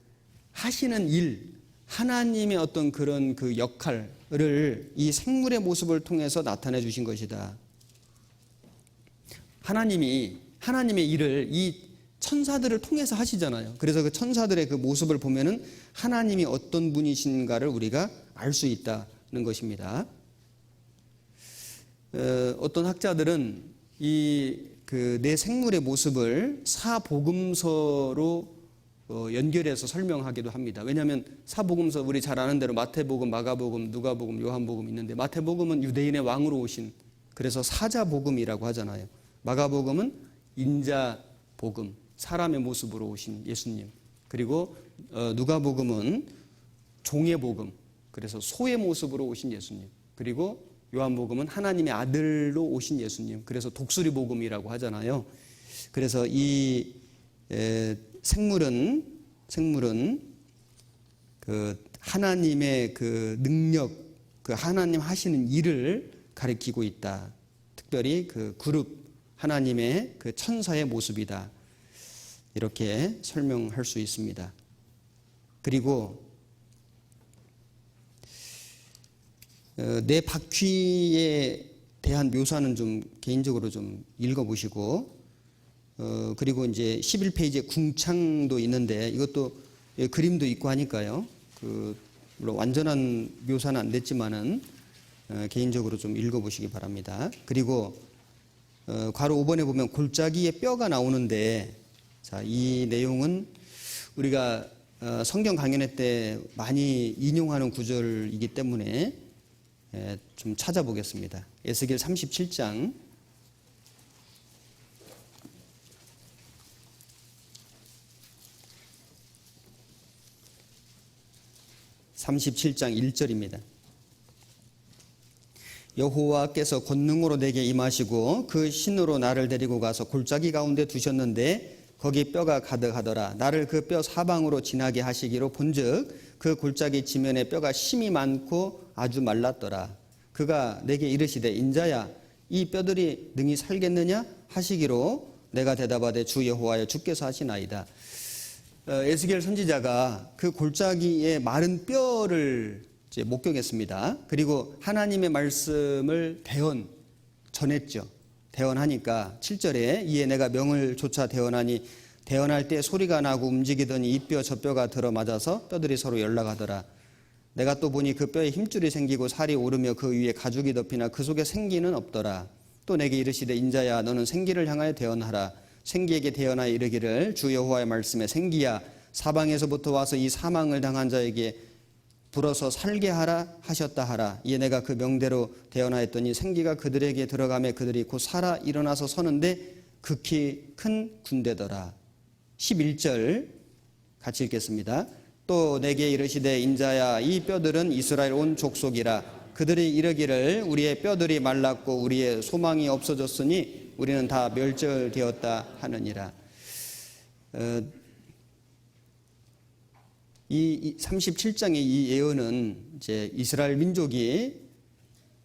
하시는 일, 하나님의 어떤 그런 그 역할을 이 생물의 모습을 통해서 나타내 주신 것이다. 하나님의 일을 이 천사들을 통해서 하시잖아요. 그래서 그 천사들의 그 모습을 보면은 하나님이 어떤 분이신가를 우리가 알 수 있다는 것입니다. 어떤 학자들은 이 그 네 생물의 모습을 사복음서로 연결해서 설명하기도 합니다. 왜냐하면 사복음서 우리 잘 아는 대로 마태복음, 마가복음, 누가복음, 요한복음 있는데 마태복음은 유대인의 왕으로 오신, 그래서 사자복음이라고 하잖아요. 마가복음은 인자복음, 사람의 모습으로 오신 예수님. 그리고 누가복음은 종의 복음, 그래서 소의 모습으로 오신 예수님. 그리고 요한복음은 하나님의 아들로 오신 예수님. 그래서 독수리 복음이라고 하잖아요. 그래서 이 생물은 그 하나님의 그 능력, 그 하나님 하시는 일을 가리키고 있다. 특별히 그 그룹 하나님의 그 천사의 모습이다. 이렇게 설명할 수 있습니다. 그리고 내 바퀴에 대한 묘사는 좀 개인적으로 좀 읽어보시고, 그리고 이제 11페이지에 궁창도 있는데 이것도 그림도 있고 하니까요. 물론 완전한 묘사는 안 됐지만은 개인적으로 좀 읽어보시기 바랍니다. 그리고 괄호 5번에 보면 골짜기에 뼈가 나오는데, 자, 이 내용은 우리가 성경 강연회 때 많이 인용하는 구절이기 때문에 좀 찾아보겠습니다. 에스겔 37장 1절입니다. 여호와께서 권능으로 내게 임하시고 그 신으로 나를 데리고 가서 골짜기 가운데 두셨는데 거기 뼈가 가득하더라. 나를 그 뼈 사방으로 지나게 하시기로 본즉 그 골짜기 지면에 뼈가 심이 많고 아주 말랐더라. 그가 내게 이르시되 인자야 이 뼈들이 능히 살겠느냐 하시기로 내가 대답하되 주 여호와여 주께서 하시나이다. 에스겔 선지자가 그 골짜기의 마른 뼈를 이제 목격했습니다. 그리고 하나님의 말씀을 전했죠. 대언하니까 7절에 이에 내가 명을 조차 대언하니 대언할 때 소리가 나고 움직이더니 이 뼈 저 뼈가 들어맞아서 뼈들이 서로 연락하더라. 내가 또 보니 그 뼈에 힘줄이 생기고 살이 오르며 그 위에 가죽이 덮이나 그 속에 생기는 없더라. 또 내게 이르시되 인자야 너는 생기를 향하여 대언하라. 생기에게 대언하여 이르기를 주 여호와의 말씀에 생기야 사방에서부터 와서 이 사망을 당한 자에게 불어서 살게 하라 하셨다 하라. 이에 내가 그 명대로 대언하였더니 생기가 그들에게 들어가매 그들이 곧 살아 일어나서 서는데 극히 큰 군대더라. 11절 같이 읽겠습니다. 또 내게 이르시되 인자야 이 뼈들은 이스라엘 온 족속이라. 그들이 이르기를 우리의 뼈들이 말랐고 우리의 소망이 없어졌으니 우리는 다 멸절되었다 하느니라. 이 37장의 이 예언은 이제 이스라엘 민족이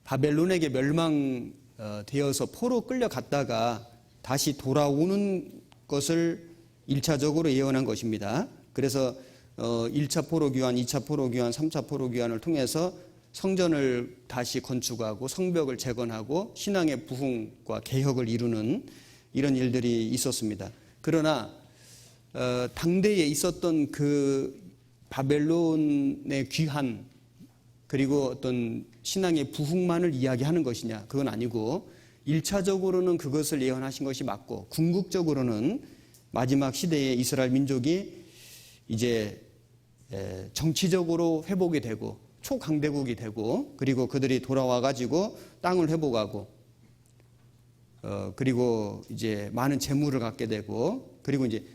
바벨론에게 멸망되어서 포로 끌려갔다가 다시 돌아오는 것을 1차적으로 예언한 것입니다. 그래서 1차 포로 귀환, 2차 포로 귀환, 3차 포로 귀환을 통해서 성전을 다시 건축하고 성벽을 재건하고 신앙의 부흥과 개혁을 이루는 이런 일들이 있었습니다. 그러나 당대에 있었던 그 바벨론의 귀환 그리고 어떤 신앙의 부흥만을 이야기하는 것이냐 그건 아니고 1차적으로는 그것을 예언하신 것이 맞고 궁극적으로는 마지막 시대에 이스라엘 민족이 이제 정치적으로 회복이 되고 초강대국이 되고 그리고 그들이 돌아와 가지고 땅을 회복하고 그리고 이제 많은 재물을 갖게 되고 그리고 이제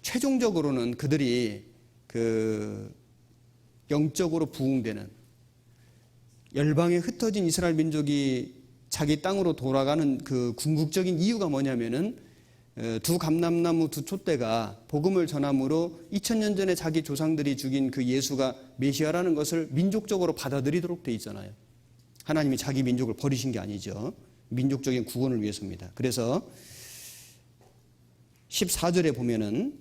최종적으로는 그들이 그 영적으로 부흥되는 열방에 흩어진 이스라엘 민족이 자기 땅으로 돌아가는 그 궁극적인 이유가 뭐냐면은 두 감람나무 두 촛대가 복음을 전함으로 2000년 전에 자기 조상들이 죽인 그 예수가 메시아라는 것을 민족적으로 받아들이도록 돼 있잖아요. 하나님이 자기 민족을 버리신 게 아니죠. 민족적인 구원을 위해서입니다. 그래서 14절에 보면은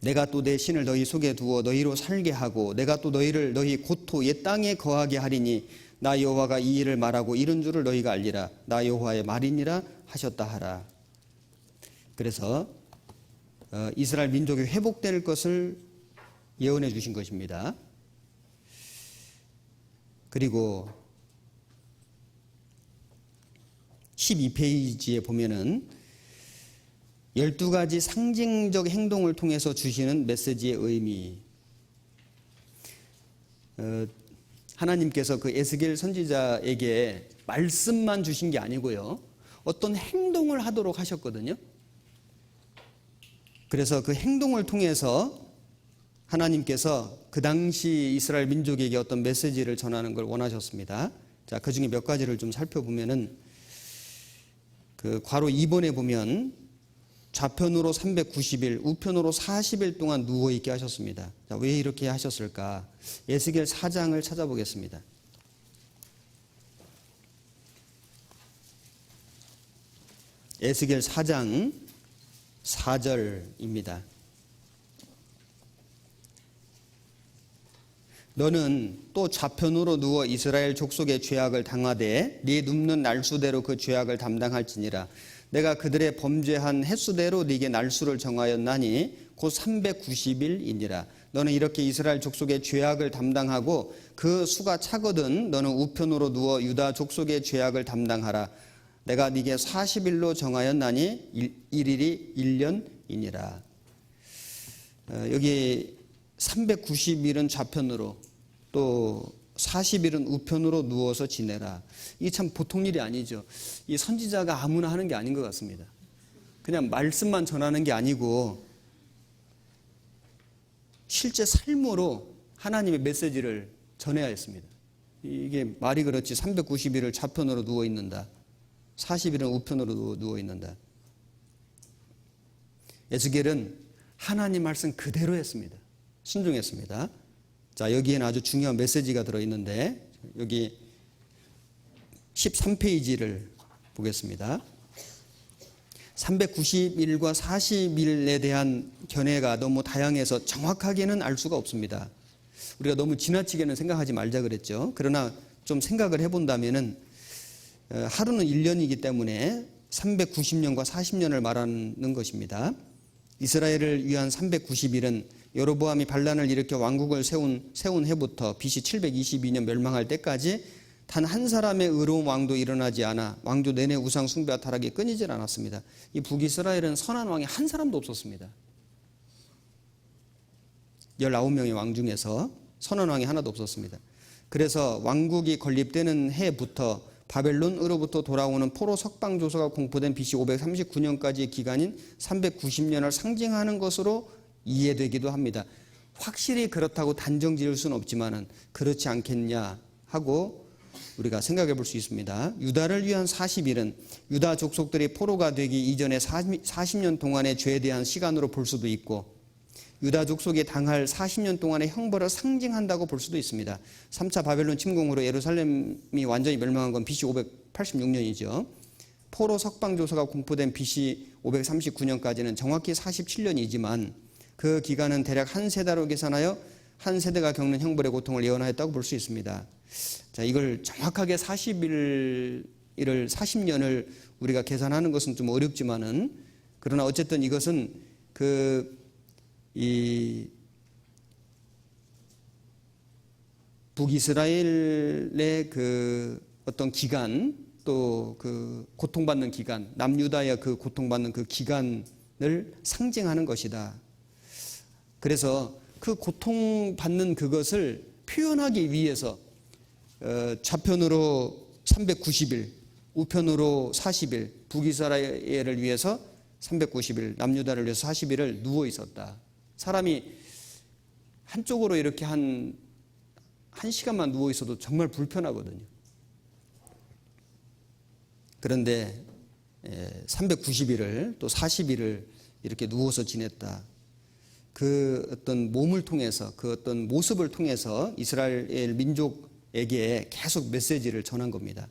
내가 또 내 신을 너희 속에 두어 너희로 살게 하고 내가 또 너희를 너희 고토 옛 땅에 거하게 하리니 나 여호와가 이 일을 말하고 이른 줄을 너희가 알리라. 나 여호와의 말이니라 하셨다 하라. 그래서 이스라엘 민족이 회복될 것을 예언해 주신 것입니다. 그리고 12페이지에 보면은 12가지 상징적 행동을 통해서 주시는 메시지의 의미. 하나님께서 그 에스겔 선지자에게 말씀만 주신 게 아니고요. 어떤 행동을 하도록 하셨거든요. 그래서 그 행동을 통해서 하나님께서 그 당시 이스라엘 민족에게 어떤 메시지를 전하는 걸 원하셨습니다. 자, 그 중에 몇 가지를 좀 살펴보면은 그 괄호 2번에 보면 좌편으로 390일, 우편으로 40일 동안 누워있게 하셨습니다. 자, 왜 이렇게 하셨을까? 에스겔 4장을 찾아보겠습니다. 에스겔 4장 4절입니다. 너는 또 좌편으로 누워 이스라엘 족속의 죄악을 당하되 네 눕는 날수대로 그 죄악을 담당할지니라. 내가 그들의 범죄한 횟수대로 네게 날수를 정하였나니 곧 390일이니라. 너는 이렇게 이스라엘 족속의 죄악을 담당하고 그 수가 차거든 너는 우편으로 누워 유다 족속의 죄악을 담당하라. 내가 네게 40일로 정하였나니 1일이 1년이니라. 여기 390일은 좌편으로 또 40일은 우편으로 누워서 지내라. 이게 참 보통 일이 아니죠. 이 선지자가 아무나 하는 게 아닌 것 같습니다. 그냥 말씀만 전하는 게 아니고 실제 삶으로 하나님의 메시지를 전해야 했습니다. 이게 말이 그렇지 390일을 좌편으로 누워 있는다. 40일은 우편으로 누워 있는다. 에스겔은 하나님 말씀 그대로 했습니다. 순종했습니다. 자, 여기에는 아주 중요한 메시지가 들어있는데 여기 13페이지를 보겠습니다. 390일과 40일에 대한 견해가 너무 다양해서 정확하게는 알 수가 없습니다. 우리가 너무 지나치게는 생각하지 말자 그랬죠. 그러나 좀 생각을 해본다면은 하루는 1년이기 때문에 390년과 40년을 말하는 것입니다. 이스라엘을 위한 390일은 여로보암이 반란을 일으켜 왕국을 세운 해부터 BC 722년 멸망할 때까지 단 한 사람의 의로운 왕도 일어나지 않아 왕조 내내 우상 숭배와 타락이 끊이질 않았습니다. 이 북이스라엘은 선한 왕이 한 사람도 없었습니다. 19명의 왕 중에서 선한 왕이 하나도 없었습니다. 그래서 왕국이 건립되는 해부터 바벨론으로부터 돌아오는 포로 석방조서가 공포된 BC 539년까지의 기간인 390년을 상징하는 것으로 이해되기도 합니다. 확실히 그렇다고 단정 지을 수는 없지만은 그렇지 않겠냐 하고 우리가 생각해 볼 수 있습니다. 유다를 위한 40일은 유다 족속들이 포로가 되기 이전에 40년 동안의 죄에 대한 시간으로 볼 수도 있고 유다 족속이 당할 40년 동안의 형벌을 상징한다고 볼 수도 있습니다. 3차 바벨론 침공으로 예루살렘이 완전히 멸망한 건 BC 586년이죠. 포로 석방조서가 공포된 BC 539년까지는 정확히 47년이지만 그 기간은 대략 한 세대로 계산하여 한 세대가 겪는 형벌의 고통을 예언하였다고 볼 수 있습니다. 자, 이걸 정확하게 40년을 우리가 계산하는 것은 좀 어렵지만은 그러나 어쨌든 이것은 이 북이스라엘의 어떤 기간 또 고통받는 기간 남유다의 고통받는 기간을 상징하는 것이다. 그래서 고통받는 그것을 표현하기 위해서 좌편으로 390일 우편으로 40일 북이스라엘을 위해서 390일 남유다를 위해서 40일을 누워 있었다. 사람이 한쪽으로 이렇게 한 시간만 누워 있어도 정말 불편하거든요. 그런데 390일을 또 40일을 이렇게 누워서 지냈다. 어떤 몸을 통해서 어떤 모습을 통해서 이스라엘 민족에게 계속 메시지를 전한 겁니다.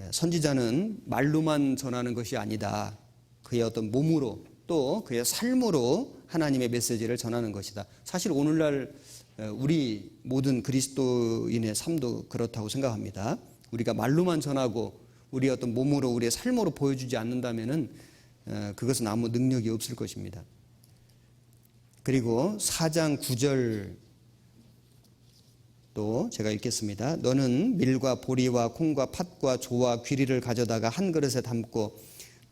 선지자는 말로만 전하는 것이 아니다. 그의 어떤 몸으로 또 그의 삶으로 하나님의 메시지를 전하는 것이다. 사실 오늘날 우리 모든 그리스도인의 삶도 그렇다고 생각합니다. 우리가 말로만 전하고 우리의 어떤 몸으로 우리의 삶으로 보여주지 않는다면은 그것은 아무 능력이 없을 것입니다. 그리고 4장 9절 또 제가 읽겠습니다. 너는 밀과 보리와 콩과 팥과 조와 귀리를 가져다가 한 그릇에 담고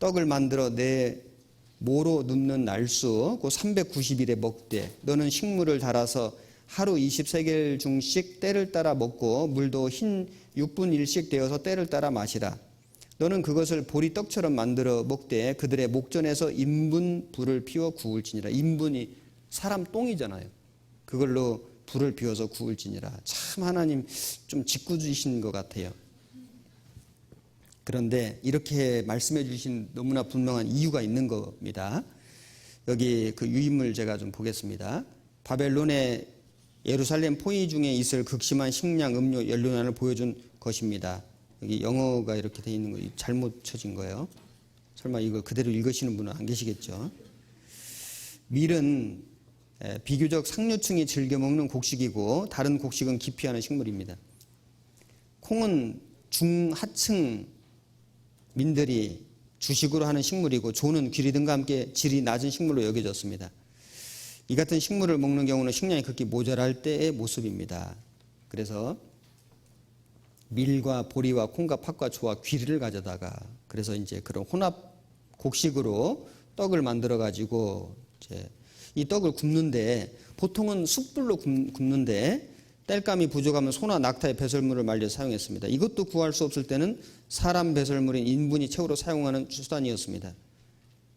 떡을 만들어 내 모로 눕는 날수 그 390일에 먹되 너는 식물을 달아서 하루 20세겔 중씩 때를 따라 먹고 물도 흰 6분 1씩 되어서 때를 따라 마시라. 너는 그것을 보리떡처럼 만들어 먹되 그들의 목전에서 인분 불을 피워 구울지니라. 인분이 사람 똥이잖아요. 그걸로 불을 피워서 구울지니라. 참 하나님 좀 짓궂으신 것 같아요. 그런데 이렇게 말씀해 주신 너무나 분명한 이유가 있는 겁니다. 여기 유인물 제가 좀 보겠습니다. 바벨론의 예루살렘 포위 중에 있을 극심한 식량, 음료, 연료난을 보여준 것입니다. 여기 영어가 이렇게 돼 있는 거 잘못 쳐진 거예요. 설마 이거 그대로 읽으시는 분은 안 계시겠죠? 밀은 비교적 상류층이 즐겨 먹는 곡식이고 다른 곡식은 기피하는 식물입니다. 콩은 중하층 민들이 주식으로 하는 식물이고 조는 귀리 등과 함께 질이 낮은 식물로 여겨졌습니다. 이 같은 식물을 먹는 경우는 식량이 극히 모자랄 때의 모습입니다. 그래서 밀과 보리와 콩과 팥과 조와 귀리를 가져다가 그래서 이제 그런 혼합 곡식으로 떡을 만들어 가지고 이제 이 떡을 굽는데 보통은 숯불로 굽는데 땔감이 부족하면 소나 낙타의 배설물을 말려 사용했습니다. 이것도 구할 수 없을 때는 사람 배설물인 인분이 최후로 사용하는 수단이었습니다.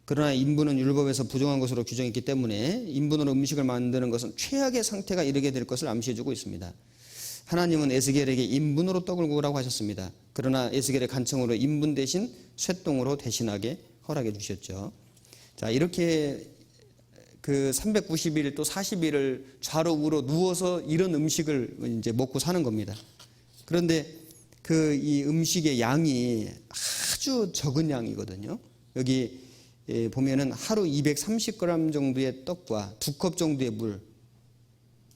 그러나 인분은 율법에서 부정한 것으로 규정했기 때문에 인분으로 음식을 만드는 것은 최악의 상태가 이르게 될 것을 암시해주고 있습니다. 하나님은 에스겔에게 인분으로 떡을 구우라고 하셨습니다. 그러나 에스겔의 간청으로 인분 대신 쇠똥으로 대신하게 허락해 주셨죠. 자, 이렇게 그 390일 또 40일을 좌로 우로 누워서 이런 음식을 이제 먹고 사는 겁니다. 그런데 그 이 음식의 양이 아주 적은 양이거든요. 여기 보면은 하루 230g 정도의 떡과 2컵 정도의 물,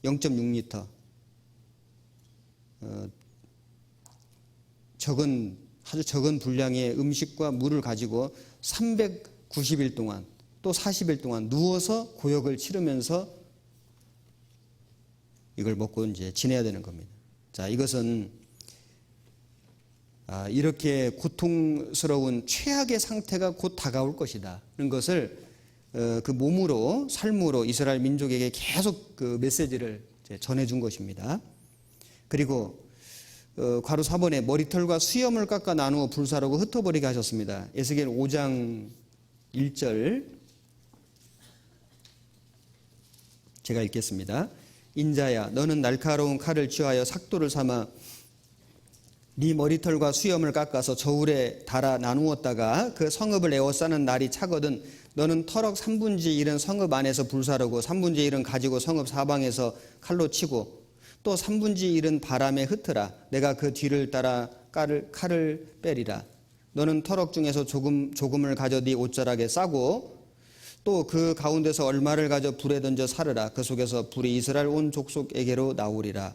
0.6리터. 아주 적은 분량의 음식과 물을 가지고 390일 동안 또 40일 동안 누워서 고역을 치르면서 이걸 먹고 이제 지내야 되는 겁니다. 자, 이것은 이렇게 고통스러운 최악의 상태가 곧 다가올 것이다. 는 것을 그 몸으로 삶으로 이스라엘 민족에게 계속 그 메시지를 전해준 것입니다. 그리고 괄호 4번에 머리털과 수염을 깎아 나누어 불사르고 흩어버리게 하셨습니다. 에스겔 5장 1절 제가 읽겠습니다. 인자야, 너는 날카로운 칼을 취하여 삭도를 삼아 네 머리털과 수염을 깎아서 저울에 달아 나누었다가 그 성읍을 에워싸는 날이 차거든 너는 터럭 3분의 1은 성읍 안에서 불사르고 3분의 1은 가지고 성읍 사방에서 칼로 치고 또 3분의 1은 바람에 흩으라. 내가 그 뒤를 따라 칼을 빼리라. 너는 터럭 중에서 조금을 가져 네 옷자락에 싸고 또 그 가운데서 얼마를 가져 불에 던져 사르라. 그 속에서 불이 이스라엘 온 족속에게로 나오리라.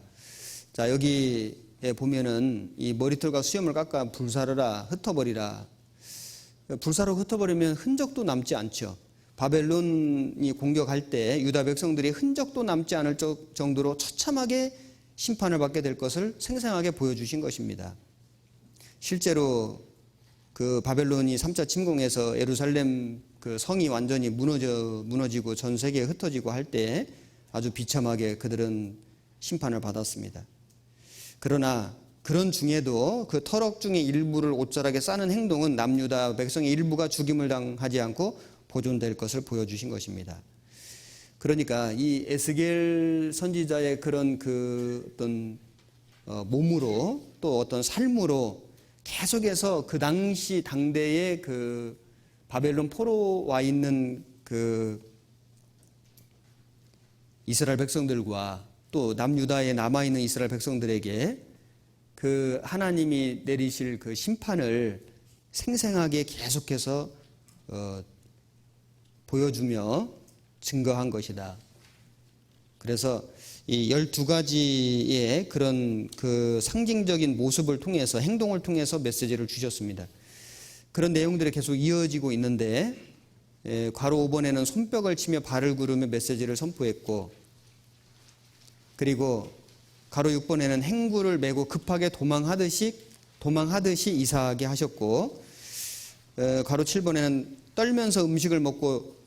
자, 여기에 보면은 이 머리털과 수염을 깎아 불사르라, 흩어버리라. 불사로 흩어버리면 흔적도 남지 않죠. 바벨론이 공격할 때 유다 백성들이 흔적도 남지 않을 정도로 처참하게 심판을 받게 될 것을 생생하게 보여주신 것입니다. 실제로 그 바벨론이 3차 침공해서 예루살렘 그 성이 완전히 무너지고 전 세계에 흩어지고 할 때 아주 비참하게 그들은 심판을 받았습니다. 그러나 그런 중에도 그 터럭 중의 일부를 옷자락에 싸는 행동은 남유다 백성의 일부가 죽임을 당하지 않고 보존될 것을 보여주신 것입니다. 그러니까 이 에스겔 선지자의 그런 그 어떤 몸으로 또 어떤 삶으로 계속해서 그 당시 당대의 그 바벨론 포로 와 있는 그 이스라엘 백성들과 또 남유다에 남아있는 이스라엘 백성들에게 그 하나님이 내리실 그 심판을 생생하게 계속해서 보여주며 증거한 것이다. 그래서 이 12가지의 그런 그 상징적인 모습을 통해서 행동을 통해서 메시지를 주셨습니다. 그런 내용들이 계속 이어지고 있는데 괄호 5번에는 손뼉을 치며 발을 구르며 메시지를 선포했고 그리고 괄호 6번에는 행구를 메고 급하게 도망하듯이 이사하게 하셨고 괄호 7번에는 떨면서 음식을 먹고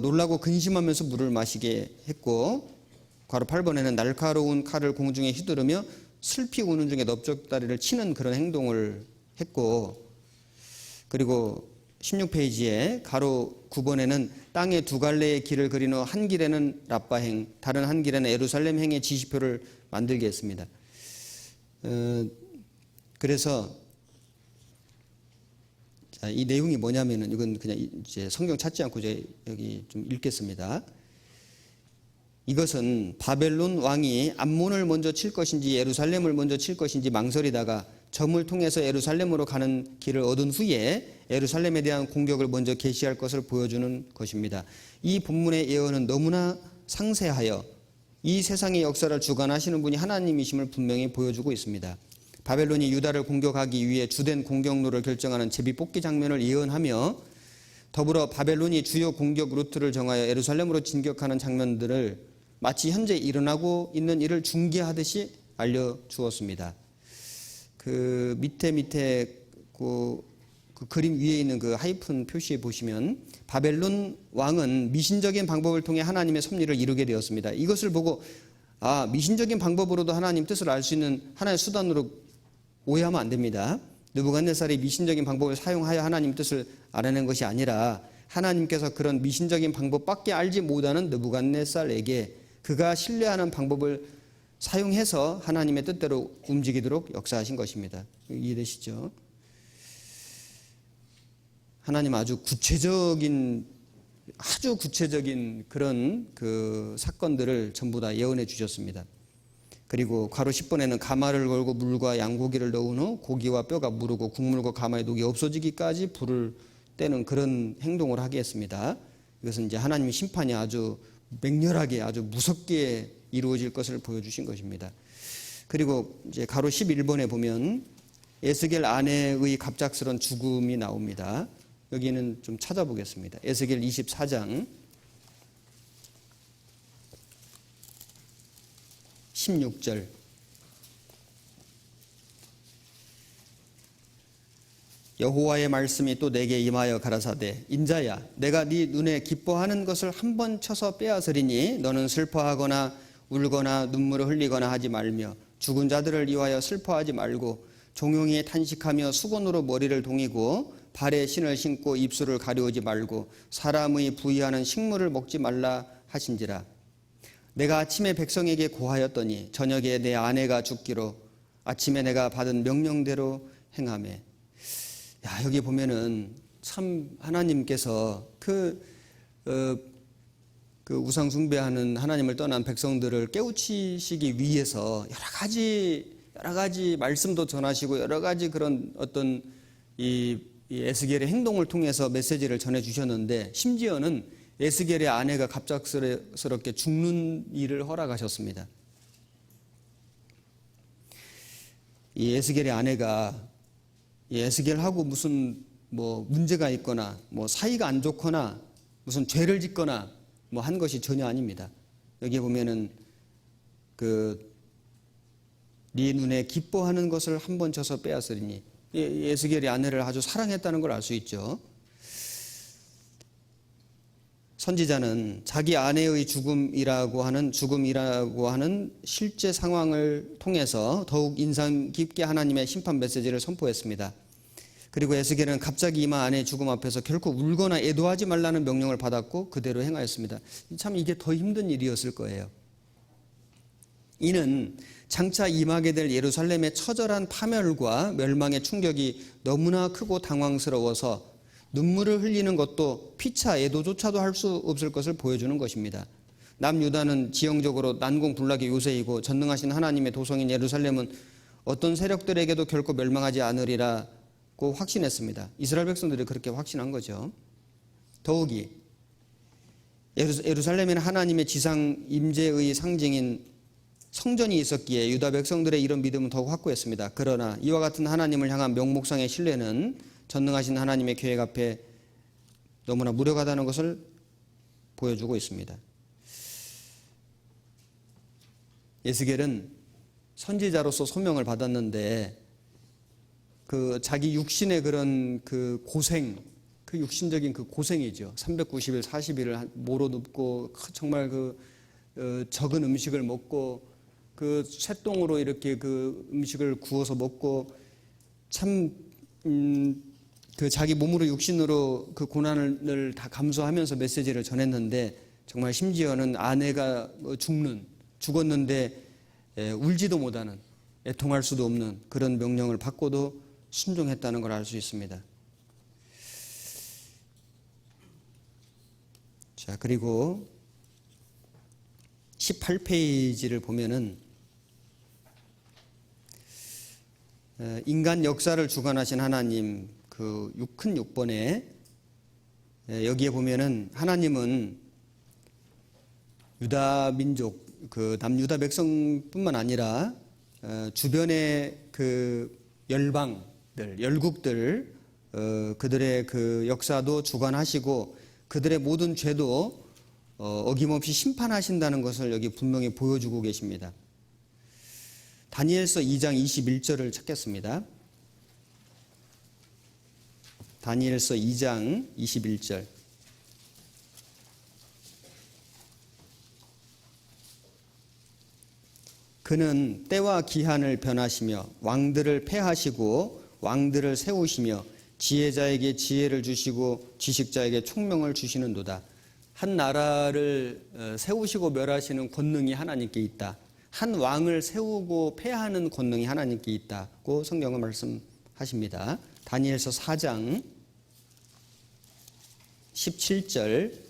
놀라고 근심하면서 물을 마시게 했고 괄호 8번에는 날카로운 칼을 공중에 휘두르며 슬피 우는 중에 넓적다리를 치는 그런 행동을 했고 그리고 16페이지에 괄호 9번에는 땅에 두 갈래의 길을 그린 후 한 길에는 라빠행 다른 한 길에는 예루살렘행의 지시표를 만들게 했습니다. 그래서 자, 이 내용이 뭐냐면은 이건 그냥 이제 성경 찾지 않고 이제 여기 좀 읽겠습니다. 이것은 바벨론 왕이 암몬을 먼저 칠 것인지 예루살렘을 먼저 칠 것인지 망설이다가 점을 통해서 예루살렘으로 가는 길을 얻은 후에 예루살렘에 대한 공격을 먼저 개시할 것을 보여주는 것입니다. 이 본문의 예언은 너무나 상세하여 이 세상의 역사를 주관하시는 분이 하나님이심을 분명히 보여주고 있습니다. 바벨론이 유다를 공격하기 위해 주된 공격로를 결정하는 제비뽑기 장면을 예언하며 더불어 바벨론이 주요 공격 루트를 정하여 예루살렘으로 진격하는 장면들을 마치 현재 일어나고 있는 일을 중계하듯이 알려주었습니다. 그 밑에 그 그림 위에 있는 그 하이픈 표시에 보시면 바벨론 왕은 미신적인 방법을 통해 하나님의 섭리를 이루게 되었습니다. 이것을 보고 미신적인 방법으로도 하나님 뜻을 알 수 있는 하나의 수단으로 오해하면 안 됩니다. 느부갓네살이 미신적인 방법을 사용하여 하나님 뜻을 알아낸 것이 아니라 하나님께서 그런 미신적인 방법밖에 알지 못하는 느부갓네살에게 그가 신뢰하는 방법을 사용해서 하나님의 뜻대로 움직이도록 역사하신 것입니다. 이해되시죠? 하나님 아주 구체적인 그런 그 사건들을 전부 다 예언해 주셨습니다. 그리고 괄호 10번에는 가마를 걸고 물과 양고기를 넣은 후 고기와 뼈가 무르고 국물과 가마의 녹이 없어지기까지 불을 떼는 그런 행동을 하게 했습니다. 이것은 이제 하나님의 심판이 아주 맹렬하게 아주 무섭게 이루어질 것을 보여주신 것입니다. 그리고 이제 괄호 11번에 보면 에스겔 아내의 갑작스런 죽음이 나옵니다. 여기는 좀 찾아보겠습니다. 에스겔 24장 16절. 여호와의 말씀이 또 내게 임하여 가라사대 인자야 내가 네 눈에 기뻐하는 것을 한 번 쳐서 빼앗으리니 너는 슬퍼하거나 울거나 눈물을 흘리거나 하지 말며 죽은 자들을 위하여 슬퍼하지 말고 종용이 탄식하며 수건으로 머리를 동이고 발에 신을 신고 입술을 가려우지 말고 사람의 부의하는 식물을 먹지 말라 하신지라. 내가 아침에 백성에게 고하였더니 저녁에 내 아내가 죽기로 아침에 내가 받은 명령대로 행하매. 여기 보면은 참 하나님께서 그 우상 숭배하는 하나님을 떠난 백성들을 깨우치시기 위해서 여러 가지 말씀도 전하시고 여러 가지 그런 어떤 이 에스겔의 행동을 통해서 메시지를 전해 주셨는데 심지어는 에스겔의 아내가 갑작스럽게 죽는 일을 허락하셨습니다. 이 에스겔의 아내가 에스겔하고 무슨 문제가 있거나 사이가 안 좋거나 무슨 죄를 짓거나 한 것이 전혀 아닙니다. 여기 보면은 네 눈에 기뻐하는 것을 한 번 쳐서 빼앗으리니 에스겔이 아내를 아주 사랑했다는 걸 알 수 있죠. 선지자는 자기 아내의 죽음이라고 하는 실제 상황을 통해서 더욱 인상 깊게 하나님의 심판 메시지를 선포했습니다. 그리고 에스겔은 갑자기 이마 아내의 죽음 앞에서 결코 울거나 애도하지 말라는 명령을 받았고 그대로 행하였습니다. 참 이게 더 힘든 일이었을 거예요. 이는 장차 임하게 될 예루살렘의 처절한 파멸과 멸망의 충격이 너무나 크고 당황스러워서 눈물을 흘리는 것도 피차 애도조차도 할 수 없을 것을 보여주는 것입니다. 남유다는 지형적으로 난공불락의 요새이고 전능하신 하나님의 도성인 예루살렘은 어떤 세력들에게도 결코 멸망하지 않으리라고 확신했습니다. 이스라엘 백성들이 그렇게 확신한 거죠. 더욱이 예루살렘에는 하나님의 지상 임재의 상징인 성전이 있었기에 유다 백성들의 이런 믿음은 더욱 확고했습니다. 그러나 이와 같은 하나님을 향한 명목상의 신뢰는 전능하신 하나님의 계획 앞에 너무나 무력하다는 것을 보여주고 있습니다. 에스겔은 선지자로서 소명을 받았는데 자기 육신의 그런 고생, 육신적인 고생이죠. 390일, 40일을 모로 눕고 정말 적은 음식을 먹고 쇠똥으로 이렇게 음식을 구워서 먹고 참 자기 몸으로 육신으로 고난을 다 감수하면서 메시지를 전했는데 정말 심지어는 아내가 죽었는데 울지도 못하는 애통할 수도 없는 그런 명령을 받고도 순종했다는 걸 알 수 있습니다. 자, 그리고 18페이지를 보면은 인간 역사를 주관하신 하나님 큰 6번에 여기에 보면은 하나님은 유다 민족 남유다 백성뿐만 아니라 주변의 열국들 그들의 역사도 주관하시고 그들의 모든 죄도 어김없이 심판하신다는 것을 여기 분명히 보여주고 계십니다. 다니엘서 2장 21절을 찾겠습니다. 다니엘서 2장 21절. 그는 때와 기한을 변하시며 왕들을 패하시고 왕들을 세우시며 지혜자에게 지혜를 주시고 지식자에게 총명을 주시는도다. 한 나라를 세우시고 멸하시는 권능이 하나님께 있다. 한 왕을 세우고 패하는 권능이 하나님께 있다고 성경은 말씀하십니다. 다니엘서 4장 17절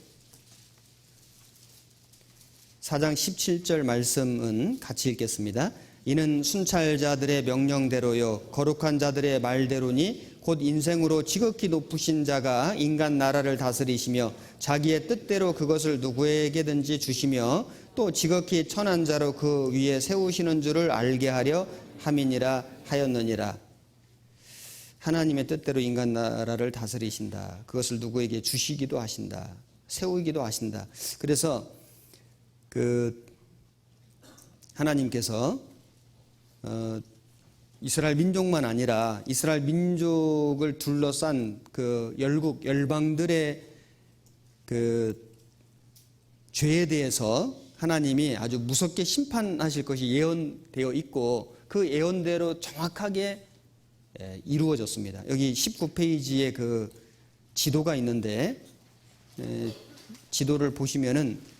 4장 17절 말씀은 같이 읽겠습니다. 이는 순찰자들의 명령대로요 거룩한 자들의 말대로니 곧 인생으로 지극히 높으신 자가 인간 나라를 다스리시며 자기의 뜻대로 그것을 누구에게든지 주시며 또 지극히 천한 자로 그 위에 세우시는 줄을 알게 하려 함이니라 하였느니라. 하나님의 뜻대로 인간 나라를 다스리신다. 그것을 누구에게 주시기도 하신다. 세우기도 하신다. 그래서 하나님께서 이스라엘 민족만 아니라 이스라엘 민족을 둘러싼 그 열국 열방들의 그 죄에 대해서 하나님이 아주 무섭게 심판하실 것이 예언되어 있고 그 예언대로 정확하게 이루어졌습니다. 여기 19페이지에 그 지도가 있는데 지도를 보시면은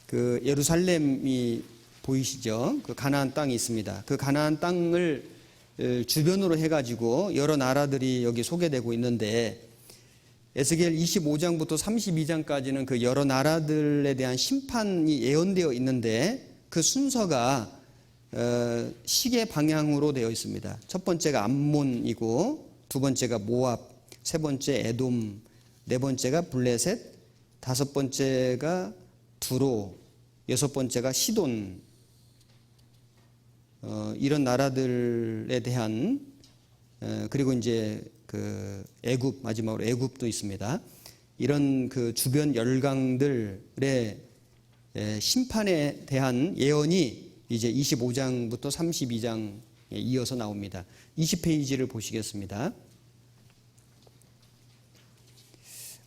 그 예루살렘이 보이시죠? 그 가나안 땅이 있습니다. 그 가나안 땅을 주변으로 해가지고 여러 나라들이 여기 소개되고 있는데 에스겔 25장부터 32장까지는 그 여러 나라들에 대한 심판이 예언되어 있는데 그 순서가 시계 방향으로 되어 있습니다. 첫 번째가 암몬이고 두 번째가 모압, 세 번째 에돔, 네 번째가 블레셋, 다섯 번째가 두로, 여섯 번째가 시돈, 이런 나라들에 대한 그리고 이제 그 애굽 마지막으로 애굽도 있습니다. 이런 그 주변 열강들의 심판에 대한 예언이 이제 25장부터 32장에 이어서 나옵니다. 20페이지를 보시겠습니다.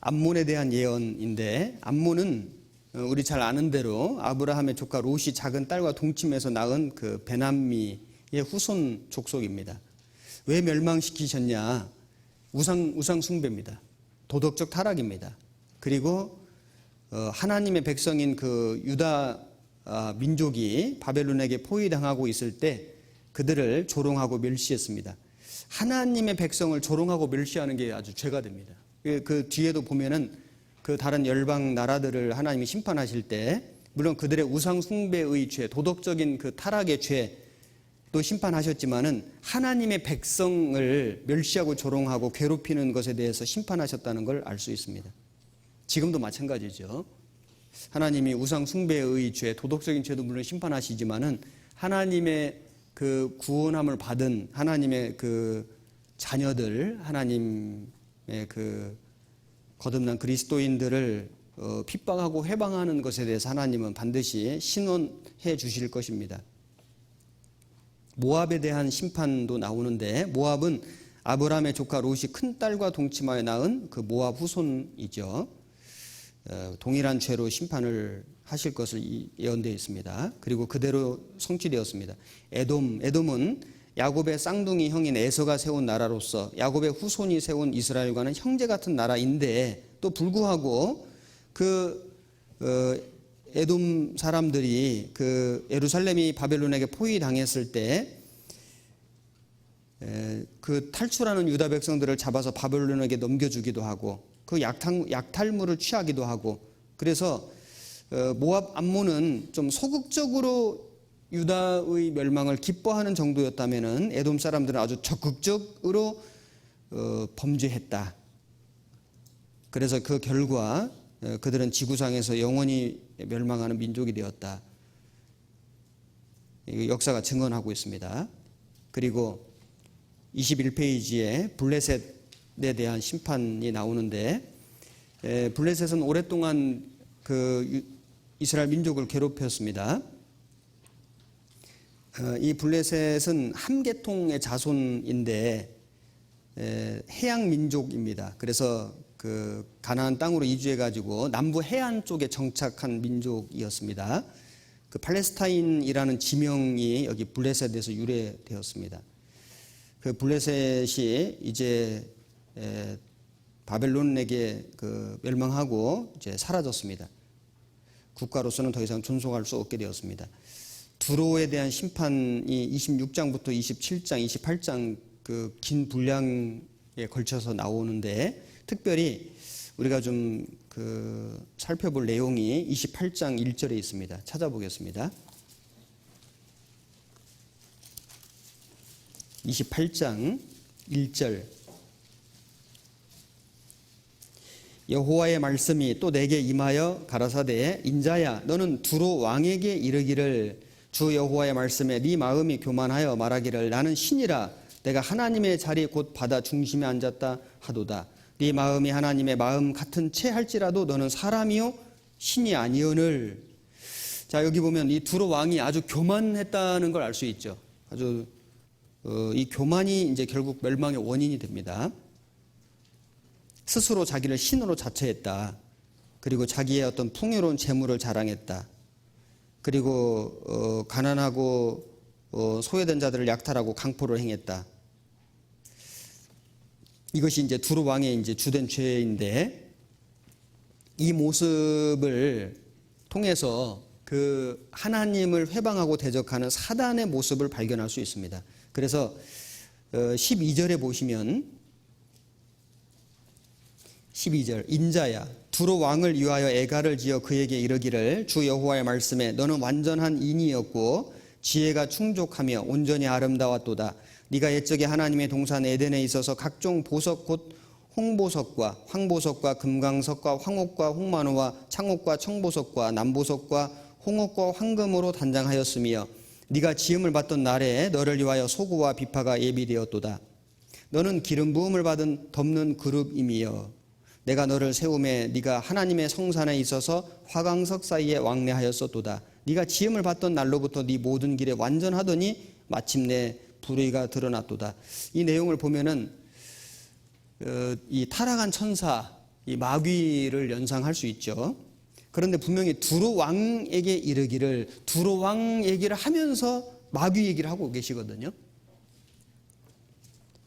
암몬에 대한 예언인데 암몬은 우리 잘 아는 대로 아브라함의 조카 롯이 작은 딸과 동침해서 낳은 그 베남미의 후손 족속입니다. 왜 멸망시키셨냐? 우상 숭배입니다. 도덕적 타락입니다. 그리고 하나님의 백성인 그 유다 민족이 바벨론에게 포위당하고 있을 때 그들을 조롱하고 멸시했습니다. 하나님의 백성을 조롱하고 멸시하는 게 아주 죄가 됩니다. 그 뒤에도 보면은 그 다른 열방 나라들을 하나님이 심판하실 때 물론 그들의 우상 숭배의 죄, 도덕적인 그 타락의 죄도 심판하셨지만은 하나님의 백성을 멸시하고 조롱하고 괴롭히는 것에 대해서 심판하셨다는 걸 알 수 있습니다. 지금도 마찬가지죠. 하나님이 우상 숭배의 죄, 도덕적인 죄도 물론 심판하시지만은 하나님의 그 구원함을 받은 하나님의 그 자녀들, 하나님의 그 거듭난 그리스도인들을 핍박하고 회방하는 것에 대해서 하나님은 반드시 신원해 주실 것입니다. 모압에 대한 심판도 나오는데 모압은 아브라함의 조카 롯이 큰 딸과 동침하여 낳은 그 모압 후손이죠. 동일한 죄로 심판을 하실 것을 예언되어 있습니다. 그리고 그대로 성취되었습니다. 에돔은 야곱의 쌍둥이 형인 에서가 세운 나라로서 야곱의 후손이 세운 이스라엘과는 형제 같은 나라인데 또 불구하고 그 에돔 사람들이 그 예루살렘이 바벨론에게 포위당했을 때 그 탈출하는 유다 백성들을 잡아서 바벨론에게 넘겨주기도 하고 그 약탈물을 취하기도 하고 그래서 모압 암몬은 좀 소극적으로 유다의 멸망을 기뻐하는 정도였다면은 에돔 사람들은 아주 적극적으로 범죄했다. 그래서 그 결과 그들은 지구상에서 영원히 멸망하는 민족이 되었다. 역사가 증언하고 있습니다. 그리고 21페이지에 블레셋에 대한 심판이 나오는데 블레셋은 오랫동안 그 이스라엘 민족을 괴롭혔습니다. 이 블레셋은 함계통의 자손인데 해양 민족입니다. 그래서 그 가나안 땅으로 이주해 가지고 남부 해안 쪽에 정착한 민족이었습니다. 그 팔레스타인이라는 지명이 여기 블레셋에서 유래되었습니다. 그 블레셋이 이제 바벨론에게 그 멸망하고 이제 사라졌습니다. 국가로서는 더 이상 존속할 수 없게 되었습니다. 두로에 대한 심판이 26장부터 27장, 28장 그 긴 분량에 걸쳐서 나오는데, 특별히 우리가 좀 그 살펴볼 내용이 28장 1절에 있습니다. 찾아보겠습니다. 28장 1절. 여호와의 말씀이 또 내게 임하여 가라사대, 인자야 너는 두로 왕에게 이르기를, 주 여호와의 말씀에 네 마음이 교만하여 말하기를, 나는 신이라 내가 하나님의 자리 곧 바다 중심에 앉았다 하도다. 네 마음이 하나님의 마음 같은 채 할지라도 너는 사람이요 신이 아니오늘. 자, 여기 보면 이 두로 왕이 아주 교만했다는 걸 알 수 있죠. 아주 이 교만이 이제 결국 멸망의 원인이 됩니다. 스스로 자기를 신으로 자처했다. 그리고 자기의 어떤 풍요로운 재물을 자랑했다. 그리고 가난하고 소외된 자들을 약탈하고 강포를 행했다. 이것이 이제 두로 왕의 이제 주된 죄인데, 이 모습을 통해서 그 하나님을 회방하고 대적하는 사단의 모습을 발견할 수 있습니다. 그래서 12절에 보시면 12절, 인자야 두로 왕을 위하여 애가를 지어 그에게 이르기를, 주 여호와의 말씀에 너는 완전한 인이었고 지혜가 충족하며 온전히 아름다웠도다. 네가 옛적에 하나님의 동산 에덴에 있어서 각종 보석 곧 홍보석과 황보석과 금강석과 황옥과 홍만호와 창옥과 청보석과 남보석과 홍옥과 황금으로 단장하였으며, 네가 지음을 받던 날에 너를 위하여 소구와 비파가 예비되었도다. 너는 기름 부음을 받은 덮는 그룹임이여, 내가 너를 세움에 네가 하나님의 성산에 있어서 화강석 사이에 왕래하였었도다. 네가 지음을 받던 날로부터 네 모든 길에 완전하더니 마침내 불의가 드러났도다. 이 내용을 보면은 이 타락한 천사, 이 마귀를 연상할 수 있죠. 그런데 분명히 두로 왕에게 이르기를, 두로 왕 얘기를 하면서 마귀 얘기를 하고 계시거든요.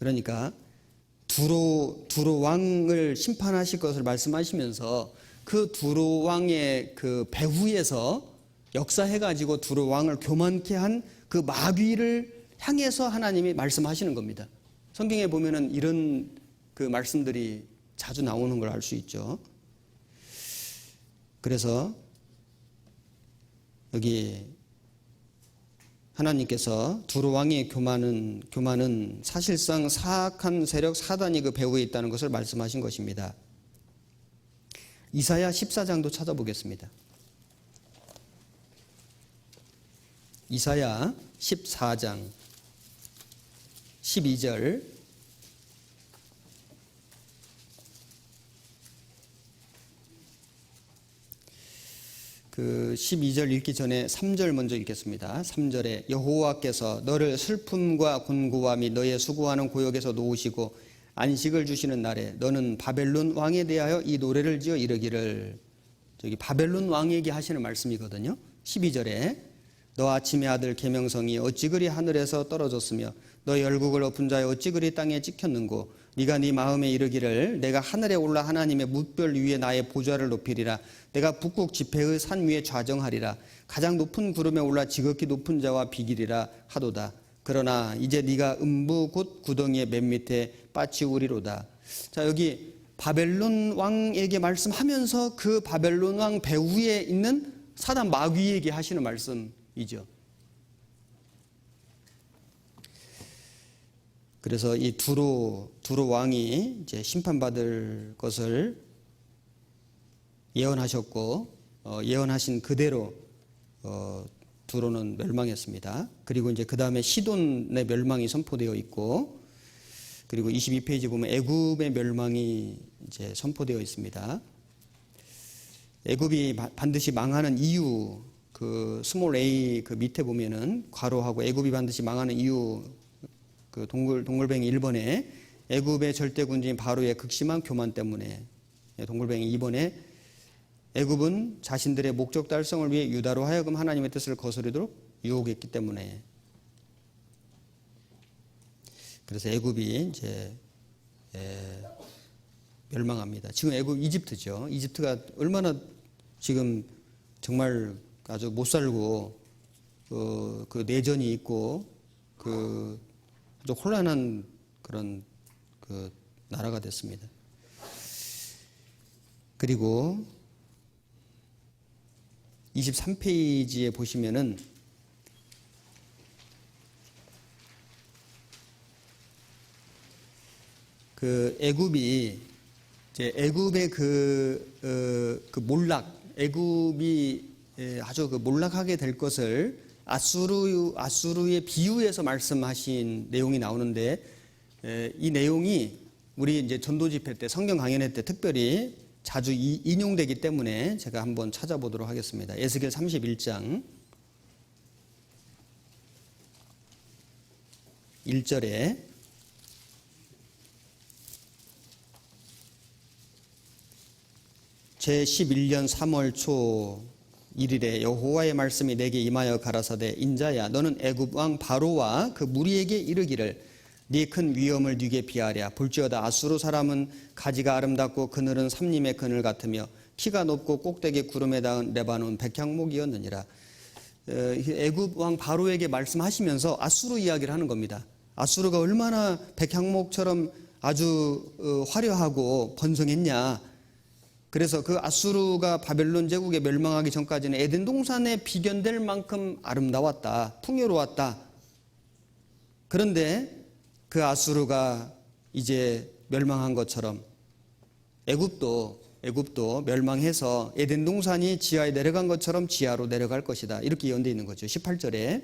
그러니까 두로 왕을 심판하실 것을 말씀하시면서 그 두로 왕의 그 배후에서 역사해가지고 두로 왕을 교만케 한 그 마귀를 향해서 하나님이 말씀하시는 겁니다. 성경에 보면은 이런 그 말씀들이 자주 나오는 걸 알 수 있죠. 그래서 여기 하나님께서 두로 왕의 교만은 사실상 사악한 세력 사단이 그 배후에 있다는 것을 말씀하신 것입니다. 이사야 14장도 찾아보겠습니다. 이사야 14장 12절. 그 12절 읽기 전에 3절 먼저 읽겠습니다. 3절에 여호와께서 너를 슬픔과 곤고와 및 너의 수고하는 고역에서 놓으시고 안식을 주시는 날에 너는 바벨론 왕에 대하여 이 노래를 지어 이르기를. 저기 바벨론 왕에게 하시는 말씀이거든요. 12절에 너 아침의 아들 계명성이 어찌 그리 하늘에서 떨어졌으며 너 열국을 엎은 자여 어찌 그리 땅에 찍혔는고. 네가 네 마음에 이르기를 내가 하늘에 올라 하나님의 뭇별 위에 나의 보좌를 높이리라. 내가 북극 지폐의 산 위에 좌정하리라. 가장 높은 구름에 올라 지극히 높은 자와 비기리라 하도다. 그러나 이제 네가 음부 곧 구덩이의 맨 밑에 빠치우리로다. 자, 여기 바벨론 왕에게 말씀하면서 그 바벨론 왕 배후에 있는 사단 마귀에게 하시는 말씀이죠. 그래서 이 두로 왕이 이제 심판받을 것을 예언하셨고, 예언하신 그대로 두로는 멸망했습니다. 그리고 이제 그 다음에 시돈의 멸망이 선포되어 있고, 그리고 22페이지 보면 애굽의 멸망이 이제 선포되어 있습니다. 애굽이 반드시 망하는 이유, 그 스몰 a 그 밑에 보면은 괄호하고 애굽이 반드시 망하는 이유, 그 동글뱅이 1번에 애굽의 절대 군주인 바로의 극심한 교만 때문에, 동글뱅이 2번에 애굽은 자신들의 목적 달성을 위해 유다로 하여금 하나님의 뜻을 거스르도록 유혹했기 때문에. 그래서 애굽이 이제 멸망합니다. 지금 애굽 이집트죠. 이집트가 얼마나 지금 정말 아주 못 살고 그 내전이 있고 그 아주 혼란한 그런 그 나라가 됐습니다. 그리고 23페이지에 보시면은 그 애굽이 이제 애굽의 그 몰락, 애굽이 아주 그 몰락하게 될 것을 아수르의 비유에서 말씀하신 내용이 나오는데, 이 내용이 우리 이제 전도 집회 때, 성경 강연회 때 특별히 자주 인용되기 때문에 제가 한번 찾아보도록 하겠습니다. 에스겔 31장 1절에 제11년 3월 초 1일에 여호와의 말씀이 내게 임하여 가라사대, 인자야 너는 애굽 왕 바로와 그 무리에게 이르기를 네 큰 위엄을 네게 비하랴. 볼지어다 아수르 사람은 가지가 아름답고 그늘은 삼림의 그늘 같으며 키가 높고 꼭대기 구름에 닿은 레바논 백향목이었느니라. 애굽 왕 바로에게 말씀하시면서 아수르 이야기를 하는 겁니다. 아수르가 얼마나 백향목처럼 아주 화려하고 번성했냐. 그래서 그 아수르가 바벨론 제국에 멸망하기 전까지는 에덴 동산에 비견될 만큼 아름다웠다, 풍요로웠다. 그런데 그 아수르가 이제 멸망한 것처럼 애굽도 멸망해서 에덴 동산이 지하에 내려간 것처럼 지하로 내려갈 것이다. 이렇게 예언되어 있는 거죠. 18절에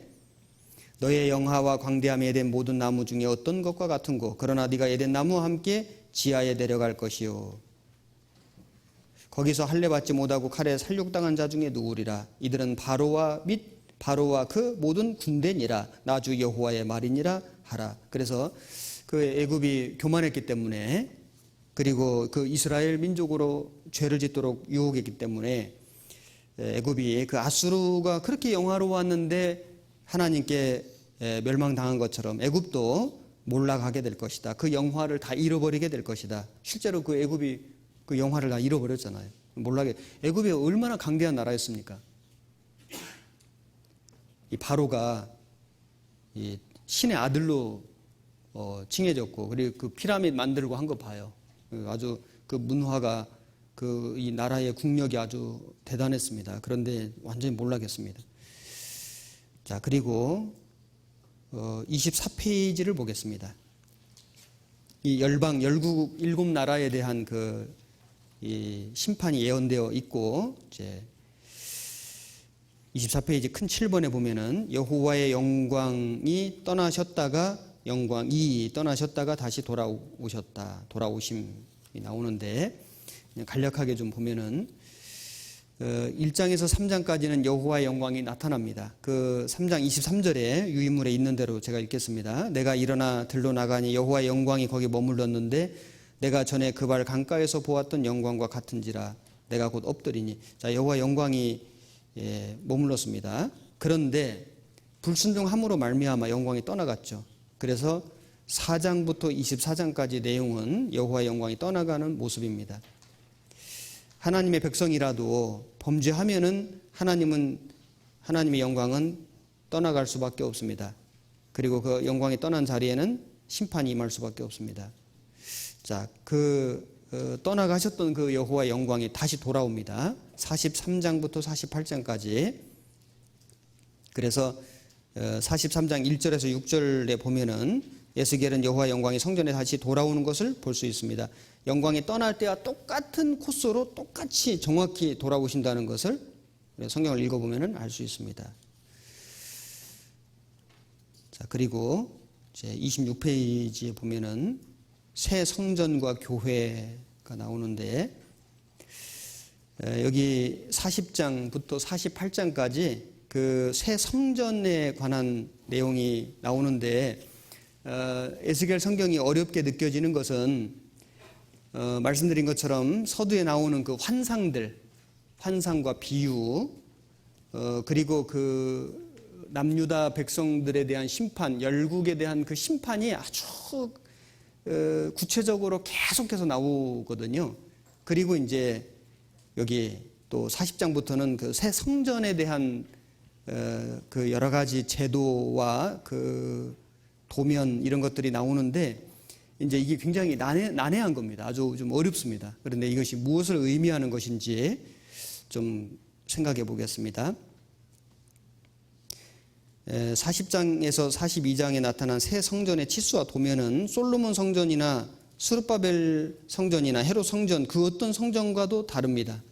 너의 영화와 광대함이 에덴 모든 나무 중에 어떤 것과 같은고, 그러나 네가 에덴 나무와 함께 지하에 내려갈 것이요 거기서 할례 받지 못하고 칼에 살육당한 자 중에 누구리라. 이들은 바로와 그 모든 군대니라. 나 주 여호와의 말이니라 하라. 그래서 그 애굽이 교만했기 때문에, 그리고 그 이스라엘 민족으로 죄를 짓도록 유혹했기 때문에 애굽이 그 아수르가 그렇게 영화로웠는데 하나님께 멸망당한 것처럼 애굽도 몰락하게 될 것이다. 그 영화를 다 잃어버리게 될 것이다. 실제로 그 애굽이 그 영화를 다 잃어버렸잖아요. 몰락해. 애굽이 얼마나 강대한 나라였습니까? 이 바로가 이 신의 아들로 칭해졌고, 그리고 그 피라미드 만들고 한 거 봐요. 아주 그 문화가 그 이 나라의 국력이 아주 대단했습니다. 그런데 완전히 몰락했습니다. 자, 그리고 24페이지를 보겠습니다. 이 열방 열국 일곱 나라에 대한 이 심판이 예언되어 있고, 이제 24페이지 큰 7번에 보면은 여호와의 영광이 떠나셨다가 다시 돌아오심이 나오는데, 그냥 간략하게 좀 보면은 1장에서 3장까지는 여호와의 영광이 나타납니다. 그 3장 23절에 유인물에 있는 대로 제가 읽겠습니다. 내가 일어나 들로 나가니 여호와의 영광이 거기 머물렀는데 내가 전에 그 발 강가에서 보았던 영광과 같은지라. 내가 곧 엎드리니. 자, 여호와의 영광이 머물렀습니다. 그런데 불순종함으로 말미암아 영광이 떠나갔죠. 그래서 4장부터 24장까지 내용은 여호와의 영광이 떠나가는 모습입니다. 하나님의 백성이라도 범죄하면은 하나님의 영광은 떠나갈 수밖에 없습니다. 그리고 그 영광이 떠난 자리에는 심판이 임할 수밖에 없습니다. 자, 떠나가셨던 그 여호와의 영광이 다시 돌아옵니다. 43장부터 48장까지. 그래서 43장 1절에서 6절에 보면은 에스겔은 여호와의 영광이 성전에 다시 돌아오는 것을 볼 수 있습니다. 영광이 떠날 때와 똑같은 코스로 똑같이 정확히 돌아오신다는 것을 성경을 읽어보면 알 수 있습니다. 자, 그리고 이제 26페이지에 보면은 새 성전과 교회가 나오는데, 여기 40장부터 48장까지 그 새 성전에 관한 내용이 나오는데, 에스겔 성경이 어렵게 느껴지는 것은 말씀드린 것처럼 서두에 나오는 그 환상들, 환상과 비유, 그리고 그 남유다 백성들에 대한 심판, 열국에 대한 그 심판이 아주 구체적으로 계속해서 나오거든요. 그리고 이제 여기 또 40장부터는 그 새 성전에 대한 그 여러 가지 제도와 그 도면 이런 것들이 나오는데 이제 이게 굉장히 난해한 겁니다. 아주 좀 어렵습니다. 그런데 이것이 무엇을 의미하는 것인지 좀 생각해 보겠습니다. 40장에서 42장에 나타난 새 성전의 치수와 도면은 솔로몬 성전이나 스룹바벨 성전이나 헤롯 성전 그 어떤 성전과도 다릅니다.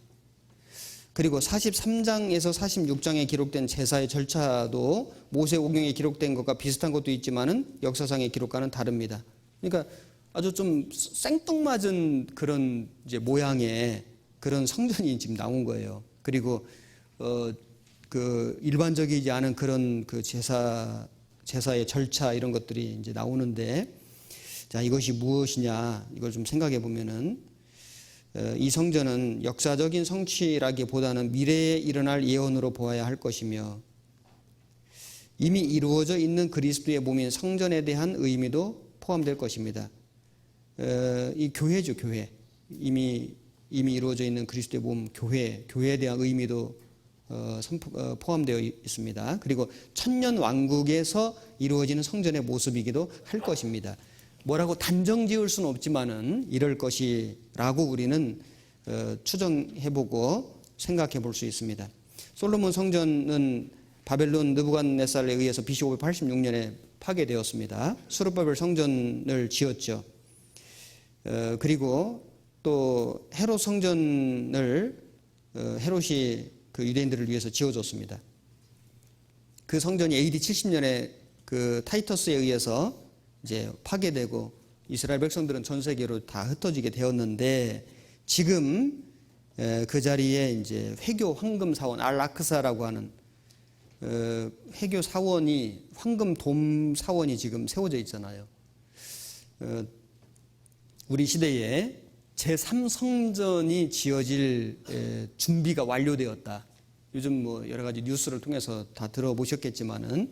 그리고 43장에서 46장에 기록된 제사의 절차도 모세오경에 기록된 것과 비슷한 것도 있지만은 역사상의 기록과는 다릅니다. 그러니까 아주 좀 생뚱맞은 그런 이제 모양의 그런 성전이 지금 나온 거예요. 그리고 그 일반적이지 않은 그런 그 제사의 절차 이런 것들이 이제 나오는데, 자, 이것이 무엇이냐 이걸 좀 생각해 보면은 이 성전은 역사적인 성취라기보다는 미래에 일어날 예언으로 보아야 할 것이며 이미 이루어져 있는 그리스도의 몸인 성전에 대한 의미도 포함될 것입니다. 이 교회죠, 교회. 이미 이루어져 있는 그리스도의 몸 교회에 대한 의미도 포함되어 있습니다. 그리고 천년 왕국에서 이루어지는 성전의 모습이기도 할 것입니다. 뭐라고 단정 지을 수는 없지만은 이럴 것이라고 우리는 추정해보고 생각해 볼 수 있습니다. 솔로몬 성전은 바벨론 느부갓네살에 의해서 BC 586년에 파괴되었습니다. 스룹바벨 성전을 지었죠. 그리고 또 헤롯 성전을 헤롯이 그 유대인들을 위해서 지어줬습니다. 그 성전이 AD 70년에 그 타이터스에 의해서 이제 파괴되고 이스라엘 백성들은 전 세계로 다 흩어지게 되었는데 지금 그 자리에 이제 회교 황금 사원 알라크사라고 하는 회교 사원이 황금 돔 사원이 지금 세워져 있잖아요. 우리 시대에 제3성전이 지어질 준비가 완료되었다. 요즘 뭐 여러 가지 뉴스를 통해서 다 들어보셨겠지만은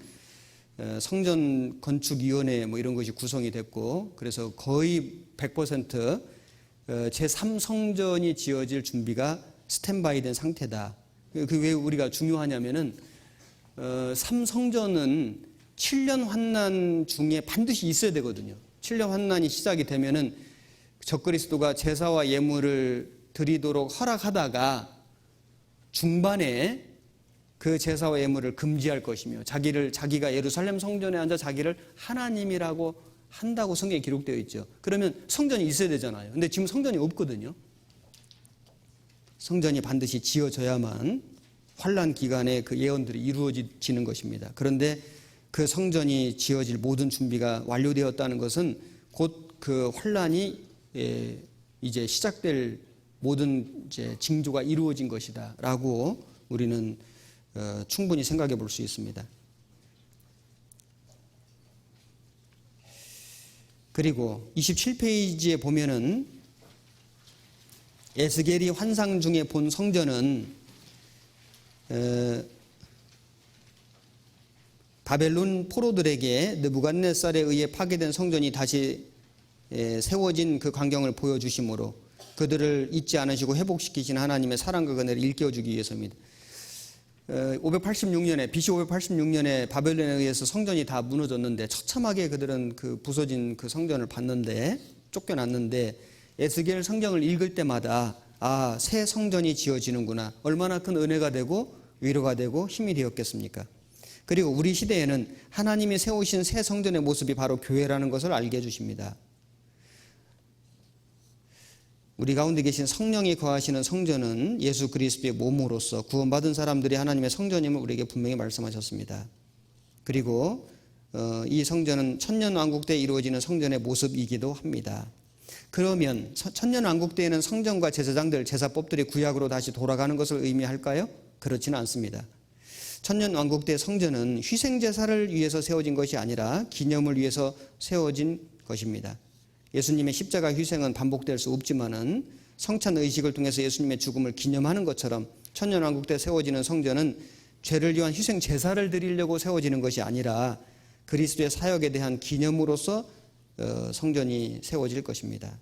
성전 건축위원회 뭐 이런 것이 구성이 됐고 그래서 거의 100% 제3성전이 지어질 준비가 스탠바이 된 상태다. 그 왜 우리가 중요하냐면은 3성전은 7년 환난 중에 반드시 있어야 되거든요. 7년 환난이 시작이 되면은 적그리스도가 제사와 예물을 드리도록 허락하다가 중반에 그 제사와 예물을 금지할 것이며 자기가 예루살렘 성전에 앉아 자기를 하나님이라고 한다고 성경에 기록되어 있죠. 그러면 성전이 있어야 되잖아요. 근데 지금 성전이 없거든요. 성전이 반드시 지어져야만 환난 기간에 그 예언들이 이루어지는 것입니다. 그런데 그 성전이 지어질 모든 준비가 완료되었다는 것은 곧 그 환난이 이제 시작될 모든 이제 징조가 이루어진 것이다라고 우리는 충분히 생각해 볼 수 있습니다. 그리고 27페이지에 보면은 에스겔이 환상 중에 본 성전은 바벨론 포로들에게 느부갓네살에 의해 파괴된 성전이 다시 세워진 그 광경을 보여주심으로 그들을 잊지 않으시고 회복시키신 하나님의 사랑과 은혜를 일깨워주기 위해서입니다. 586년에 BC 586년에 바벨론에 의해서 성전이 다 무너졌는데 처참하게 그들은 그 부서진 그 성전을 봤는데 쫓겨났는데 에스겔 성경을 읽을 때마다 아, 새 성전이 지어지는구나. 얼마나 큰 은혜가 되고 위로가 되고 힘이 되었겠습니까? 그리고 우리 시대에는 하나님이 세우신 새 성전의 모습이 바로 교회라는 것을 알게 해주십니다. 우리 가운데 계신 성령이 거하시는 성전은 예수 그리스도의 몸으로서 구원받은 사람들이 하나님의 성전임을 우리에게 분명히 말씀하셨습니다. 그리고 이 성전은 천년왕국 때 이루어지는 성전의 모습이기도 합니다. 그러면 천년왕국 때에는 성전과 제사장들, 제사법들이 구약으로 다시 돌아가는 것을 의미할까요? 그렇지는 않습니다. 천년왕국 때 성전은 희생제사를 위해서 세워진 것이 아니라 기념을 위해서 세워진 것입니다. 예수님의 십자가 희생은 반복될 수 없지만은 성찬 의식을 통해서 예수님의 죽음을 기념하는 것처럼 천년왕국 때 세워지는 성전은 죄를 위한 희생 제사를 드리려고 세워지는 것이 아니라 그리스도의 사역에 대한 기념으로서 성전이 세워질 것입니다.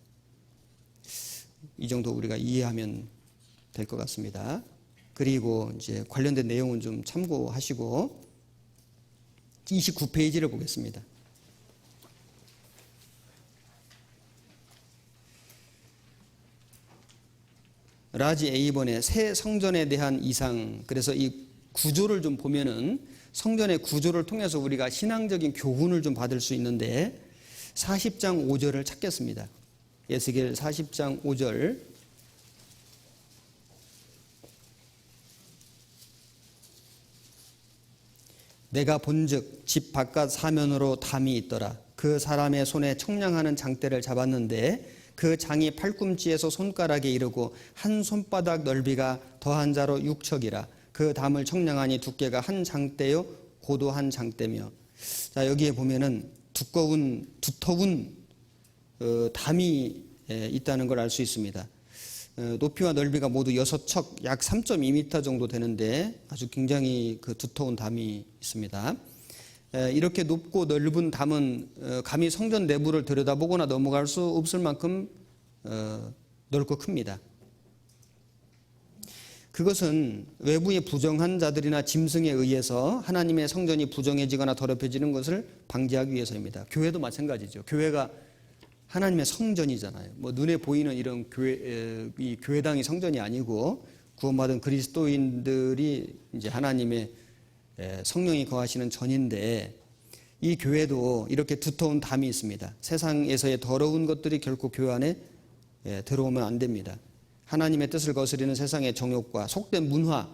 이 정도 우리가 이해하면 될 것 같습니다. 그리고 이제 관련된 내용은 좀 참고하시고 29페이지를 보겠습니다. 라지 에이번의 새 성전에 대한 이상, 그래서 이 구조를 좀 보면은 성전의 구조를 통해서 우리가 신앙적인 교훈을 좀 받을 수 있는데 40장 5절을 찾겠습니다. 에스겔 40장 5절. 내가 본즉 집 바깥 사면으로 담이 있더라. 그 사람의 손에 청량하는 장대를 잡았는데 그 장이 팔꿈치에서 손가락에 이르고 한 손바닥 넓이가 더한 자로 6척이라. 그 담을 청량하니 두께가 한 장대요 고도 한 장대며. 자, 여기에 보면은 두터운 담이 있다는 걸 알 수 있습니다. 높이와 넓이가 모두 6척, 약 3.2m 정도 되는데 아주 굉장히 그 두터운 담이 있습니다. 이렇게 높고 넓은 담은 감히 성전 내부를 들여다보거나 넘어갈 수 없을 만큼 넓고 큽니다. 그것은 외부의 부정한 자들이나 짐승에 의해서 하나님의 성전이 부정해지거나 더럽혀지는 것을 방지하기 위해서입니다. 교회도 마찬가지죠. 교회가 하나님의 성전이잖아요. 뭐 눈에 보이는 이런 이 교회당이 성전이 아니고 구원받은 그리스도인들이 이제 하나님의 성령이 거하시는 전인데 이 교회도 이렇게 두터운 담이 있습니다. 세상에서의 더러운 것들이 결코 교회 안에 들어오면 안 됩니다. 하나님의 뜻을 거스리는 세상의 정욕과 속된 문화,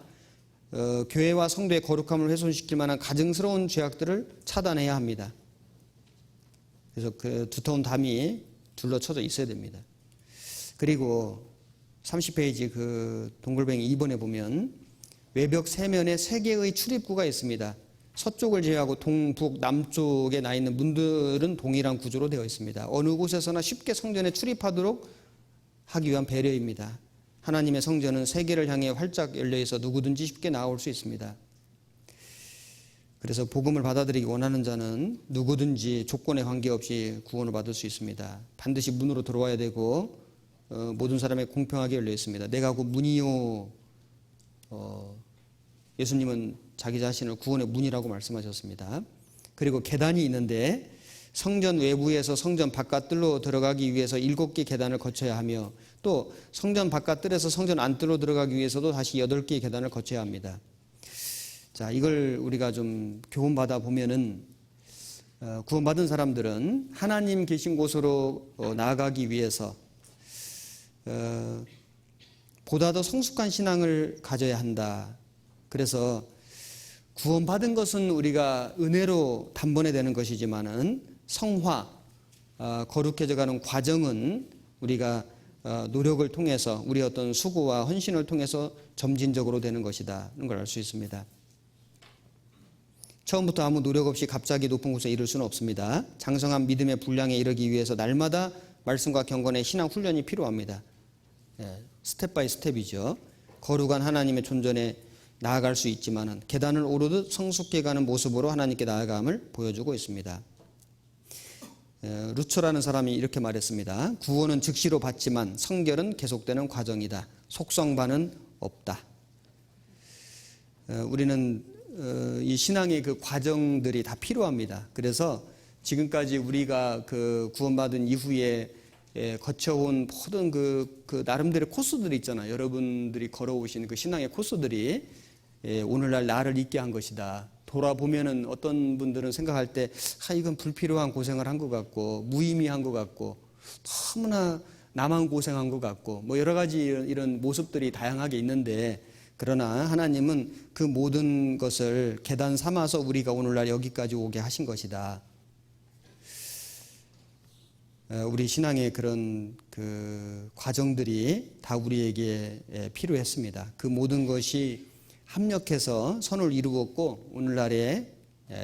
교회와 성도의 거룩함을 훼손시킬 만한 가증스러운 죄악들을 차단해야 합니다. 그래서 그 두터운 담이 둘러쳐져 있어야 됩니다. 그리고 30페이지 그 동글뱅이 2번에 보면 외벽 세면에 3개의 출입구가 있습니다. 서쪽을 제외하고 동북, 남쪽에 나 있는 문들은 동일한 구조로 되어 있습니다. 어느 곳에서나 쉽게 성전에 출입하도록 하기 위한 배려입니다. 하나님의 성전은 세계를 향해 활짝 열려 있어 누구든지 쉽게 나올 수 있습니다. 그래서 복음을 받아들이기 원하는 자는 누구든지 조건에 관계없이 구원을 받을 수 있습니다. 반드시 문으로 들어와야 되고 모든 사람에 공평하게 열려 있습니다. 내가 곧 문이요. 예수님은 자기 자신을 구원의 문이라고 말씀하셨습니다. 그리고 계단이 있는데 성전 외부에서 성전 바깥뜰로 들어가기 위해서 7개 계단을 거쳐야 하며 또 성전 바깥뜰에서 성전 안뜰로 들어가기 위해서도 다시 8개의 계단을 거쳐야 합니다. 자, 이걸 우리가 좀 교훈받아 보면은 구원받은 사람들은 하나님 계신 곳으로 나아가기 위해서 보다 더 성숙한 신앙을 가져야 한다. 그래서 구원받은 것은 우리가 은혜로 단번에 되는 것이지만은 성화, 거룩해져가는 과정은 우리가 노력을 통해서 우리 어떤 수고와 헌신을 통해서 점진적으로 되는 것이다는 걸 알 수 있습니다. 처음부터 아무 노력 없이 갑자기 높은 곳에 이를 수는 없습니다. 장성한 믿음의 분량에 이르기 위해서 날마다 말씀과 경건의 신앙 훈련이 필요합니다. 스텝 바이 스텝이죠. 거룩한 하나님의 존전에 나아갈 수 있지만은 계단을 오르듯 성숙해가는 모습으로 하나님께 나아감을 보여주고 있습니다. 루처라는 사람이 이렇게 말했습니다. 구원은 즉시로 받지만 성결은 계속되는 과정이다. 속성반은 없다. 우리는 이 신앙의 그 과정들이 다 필요합니다. 그래서 지금까지 우리가 그 구원받은 이후에 거쳐온 모든 그 나름대로 코스들이 있잖아요. 여러분들이 걸어오신 그 신앙의 코스들이 오늘날 나를 있게 한 것이다. 돌아보면은 어떤 분들은 생각할 때 이건 불필요한 고생을 한 것 같고 무의미한 것 같고 너무나 나만 고생한 것 같고 뭐 여러 가지 이런 모습들이 다양하게 있는데 그러나 하나님은 그 모든 것을 계단 삼아서 우리가 오늘날 여기까지 오게 하신 것이다. 우리 신앙의 그런 그 과정들이 다 우리에게 필요했습니다. 그 모든 것이 합력해서 선을 이루었고 오늘날에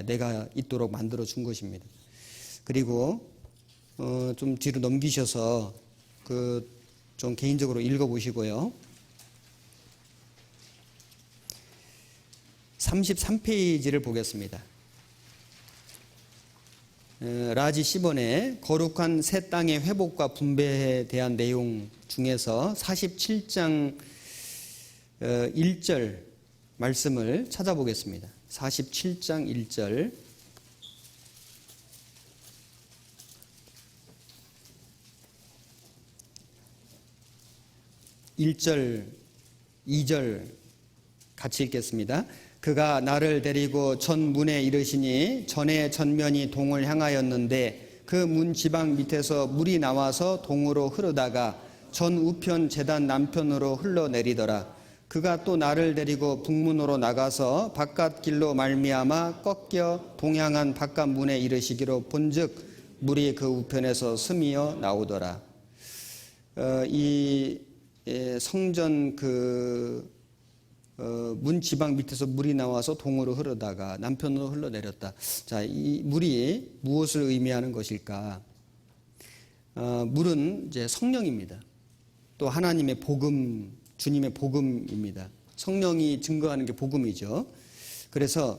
내가 있도록 만들어 준 것입니다. 그리고 좀 뒤로 넘기셔서 그 좀 개인적으로 읽어 보시고요. 33페이지를 보겠습니다. 라지 시본의 거룩한 새 땅의 회복과 분배에 대한 내용 중에서 47장 1절 말씀을 찾아보겠습니다. 47장 1절. 1절, 2절 같이 읽겠습니다. 그가 나를 데리고 전 문에 이르시니 전에 전면이 동을 향하였는데 그 문 지방 밑에서 물이 나와서 동으로 흐르다가 전 우편 제단 남편으로 흘러내리더라. 그가 또 나를 데리고 북문으로 나가서 바깥 길로 말미암아 꺾여 동향한 바깥 문에 이르시기로 본즉 물이 그 우편에서 스미어 나오더라. 이 성전 문 지방 밑에서 물이 나와서 동으로 흐르다가 남편으로 흘러내렸다. 자, 이 물이 무엇을 의미하는 것일까? 물은 이제 성령입니다. 또 하나님의 복음, 주님의 복음입니다. 성령이 증거하는 게 복음이죠. 그래서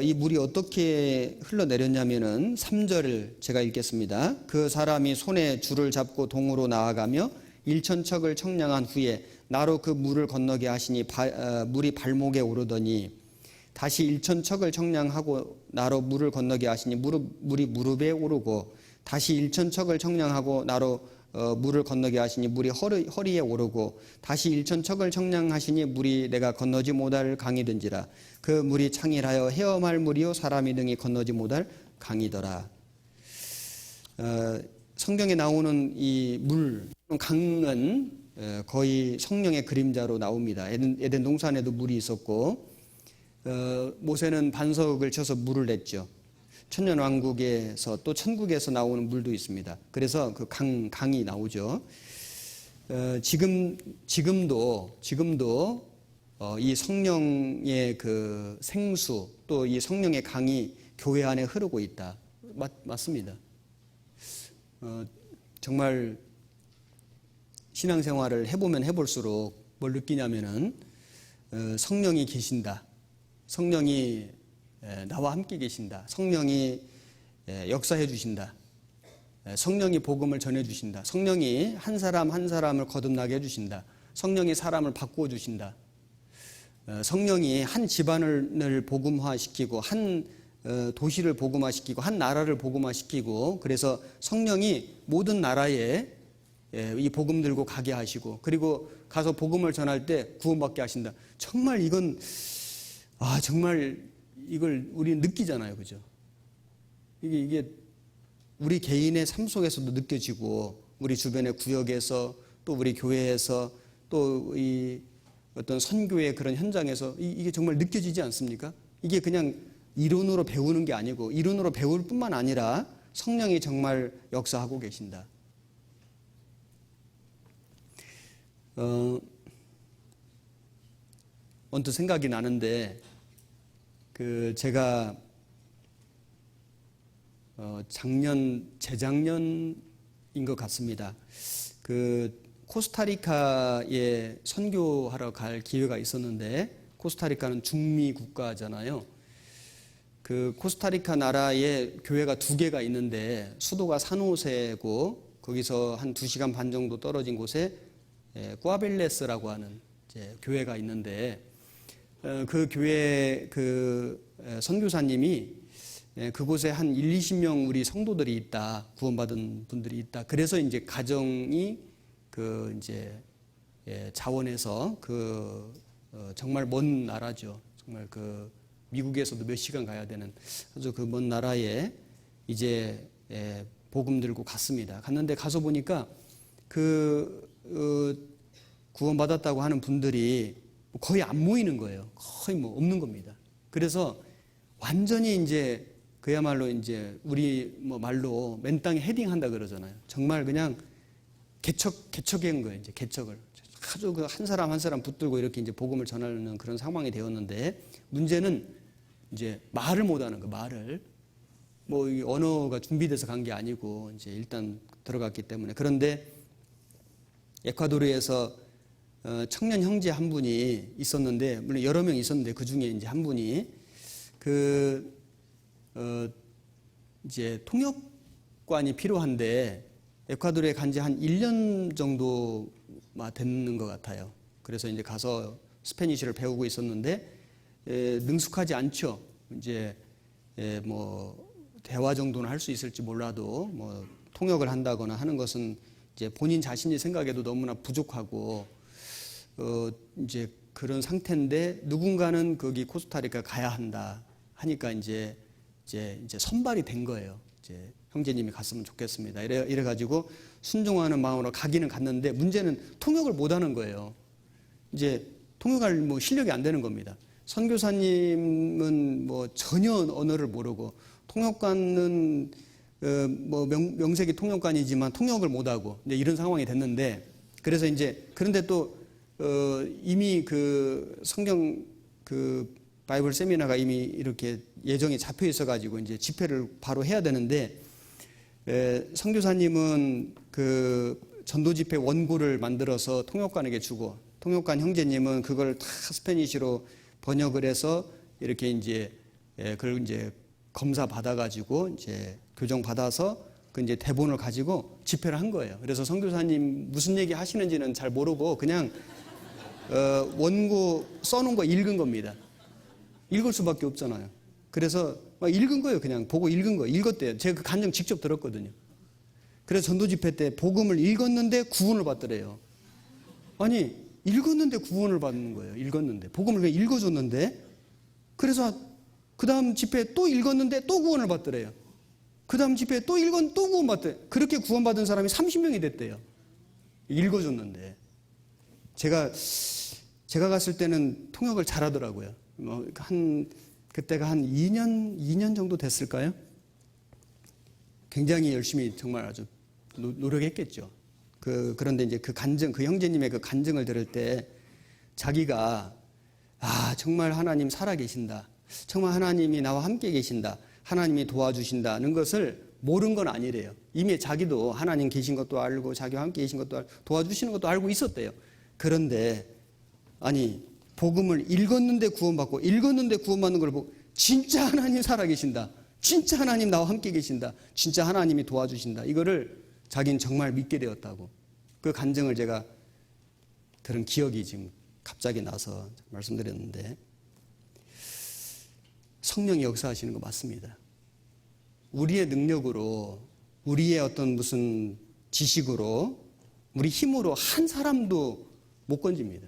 이 물이 어떻게 흘러내렸냐면은 3절을 제가 읽겠습니다. 그 사람이 손에 줄을 잡고 동으로 나아가며 일천척을 청량한 후에 나로 그 물을 건너게 하시니 물이 발목에 오르더니 다시 일천척을 청량하고 나로 물을 건너게 하시니 물이 무릎에 오르고 다시 일천척을 청량하고 나로 물을 건너게 하시니 물이 허리에 오르고 다시 일천척을 청량하시니 물이 내가 건너지 못할 강이든지라. 그 물이 창일하여 헤엄할 물이요 사람이 등이 건너지 못할 강이더라. 성경에 나오는 이 물, 강은 거의 성령의 그림자로 나옵니다. 에덴 동산에도 물이 있었고 모세는 반석을 쳐서 물을 냈죠. 천년왕국에서 또 천국에서 나오는 물도 있습니다. 그래서 그 강이 나오죠. 지금도 이 성령의 그 생수 또 이 성령의 강이 교회 안에 흐르고 있다. 맞습니다. 정말 신앙생활을 해보면 해볼수록 뭘 느끼냐면은 성령이 계신다. 성령이 나와 함께 계신다. 성령이 역사해 주신다. 성령이 복음을 전해 주신다. 성령이 한 사람 한 사람을 거듭나게 해 주신다. 성령이 사람을 바꾸어 주신다. 성령이 한 집안을 복음화시키고 한 도시를 복음화시키고 한 나라를 복음화시키고 그래서 성령이 모든 나라에 이 복음 들고 가게 하시고 그리고 가서 복음을 전할 때 구원받게 하신다. 정말 이건 정말 이걸 우리 느끼잖아요. 그죠? 이게 우리 개인의 삶 속에서도 느껴지고 우리 주변의 구역에서 또 우리 교회에서 또 이 어떤 선교의 그런 현장에서 이게 정말 느껴지지 않습니까? 이게 그냥 이론으로 배우는 게 아니고 이론으로 배울 뿐만 아니라 성령이 정말 역사하고 계신다. 언뜻 생각이 나는데 제가 재작년인 것 같습니다. 코스타리카에 선교하러 갈 기회가 있었는데 코스타리카는 중미 국가잖아요. 코스타리카 나라에 교회가 2개가 있는데 수도가 산호세고 거기서 한 2시간 반 정도 떨어진 곳에 꾸아벨레스라고 하는 교회가 있는데 그 교회 선교사님이 그곳에 한 20명 우리 성도들이 있다. 구원받은 분들이 있다. 그래서 이제 가정이 자원해서 정말 먼 나라죠. 정말 미국에서도 몇 시간 가야 되는 아주 먼 나라에 이제 복음 들고 갔습니다. 갔는데 가서 보니까 구원받았다고 하는 분들이 거의 안 모이는 거예요. 거의 없는 겁니다. 그래서 완전히 이제 그야말로 이제 우리 말로 맨 땅에 헤딩한다 그러잖아요. 정말 그냥 개척한 거예요. 이제 개척을 아주 한 사람 한 사람 붙들고 이렇게 이제 복음을 전하는 그런 상황이 되었는데 문제는 이제 말을 못하는 거 말을 이 언어가 준비돼서 간 게 아니고 이제 일단 들어갔기 때문에 그런데 에콰도르에서 청년 형제 한 분이 있었는데, 물론 여러 명 있었는데 그 중에 이제 한 분이 이제 통역관이 필요한데 에콰도르에 간 지 한 1년 정도 됐는 것 같아요. 그래서 이제 가서 스페니쉬를 배우고 있었는데 능숙하지 않죠. 이제 뭐 대화 정도는 할 수 있을지 몰라도 뭐 통역을 한다거나 하는 것은 이제 본인 자신이 생각해도 너무나 부족하고 이제 그런 상태인데 누군가는 거기 코스타리카 가야 한다 하니까 이제 선발이 된 거예요. 이제 형제님이 갔으면 좋겠습니다. 이래 가지고 순종하는 마음으로 가기는 갔는데 문제는 통역을 못 하는 거예요. 이제 통역할 뭐 실력이 안 되는 겁니다. 선교사님은 뭐 전혀 언어를 모르고 통역관은 뭐 명색이 통역관이지만 통역을 못 하고 이제 이런 상황이 됐는데 그래서 이제 그런데 또 이미 그 성경 그 바이블 세미나가 이미 이렇게 예정이 잡혀 있어 가지고 이제 집회를 바로 해야 되는데 선교사님은 그 전도 집회 원고를 만들어서 통역관에게 주고 통역관 형제님은 그걸 다 스페니쉬로 번역을 해서 이렇게 이제 그걸 이제 검사 받아가지고 이제 교정 받아서 그 이제 대본을 가지고 집회를 한 거예요. 그래서 선교사님 무슨 얘기 하시는지는 잘 모르고 그냥 원고 써놓은 거 읽은 겁니다. 읽을 수밖에 없잖아요. 그래서 막 읽은 거예요. 그냥 보고 읽은 거 읽었대요. 제가 그 간증 직접 들었거든요. 그래서 전도 집회 때 복음을 읽었는데 구원을 받더래요. 아니 읽었는데 구원을 받는 거예요. 읽었는데 복음을 그냥 읽어줬는데 그래서 그 다음 집회 또 읽었는데 또 구원을 받더래요. 그 다음 집회 또 또 구원 받더래요. 그렇게 구원받은 사람이 30명이 됐대요. 읽어줬는데 제가 갔을 때는 통역을 잘하더라고요. 그때가 한 2년 정도 됐을까요? 굉장히 열심히 정말 아주 노력했겠죠. 그런데 이제 그 형제님의 그 간증을 들을 때 자기가 정말 하나님 살아계신다. 정말 하나님이 나와 함께 계신다. 하나님이 도와주신다는 것을 모른 건 아니래요. 이미 자기도 하나님 계신 것도 알고 자기와 함께 계신 것도 알고 도와주시는 것도 알고 있었대요. 그런데 아니 복음을 읽었는데 구원받고 읽었는데 구원받는 걸 보고 진짜 하나님 살아계신다. 진짜 하나님 나와 함께 계신다. 진짜 하나님이 도와주신다. 이거를 자기는 정말 믿게 되었다고. 그 간증을 제가 들은 기억이 지금 갑자기 나서 말씀드렸는데 성령이 역사하시는 거 맞습니다. 우리의 능력으로 우리의 어떤 무슨 지식으로 우리 힘으로 한 사람도 못 건집니다.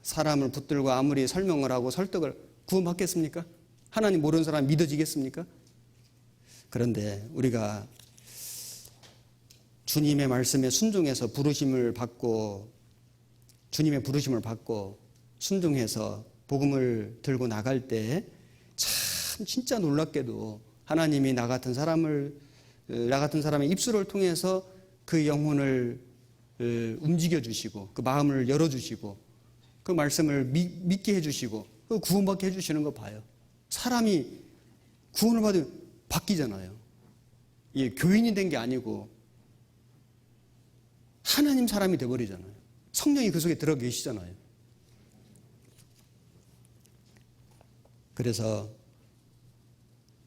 사람을 붙들고 아무리 설명을 하고 설득을 구원받겠습니까? 하나님 모르는 사람 믿어지겠습니까? 그런데 우리가 주님의 말씀에 순종해서 주님의 부르심을 받고 순종해서 복음을 들고 나갈 때 참 진짜 놀랍게도 하나님이 나 같은 사람의 입술을 통해서 그 영혼을 움직여 주시고 그 마음을 열어 주시고 그 말씀을 믿게 해 주시고 그 구원받게 해 주시는 거 봐요. 사람이 구원을 받으면 바뀌잖아요. 이게 교인이 된 게 아니고 하나님 사람이 돼버리잖아요. 성령이 그 속에 들어 계시잖아요. 그래서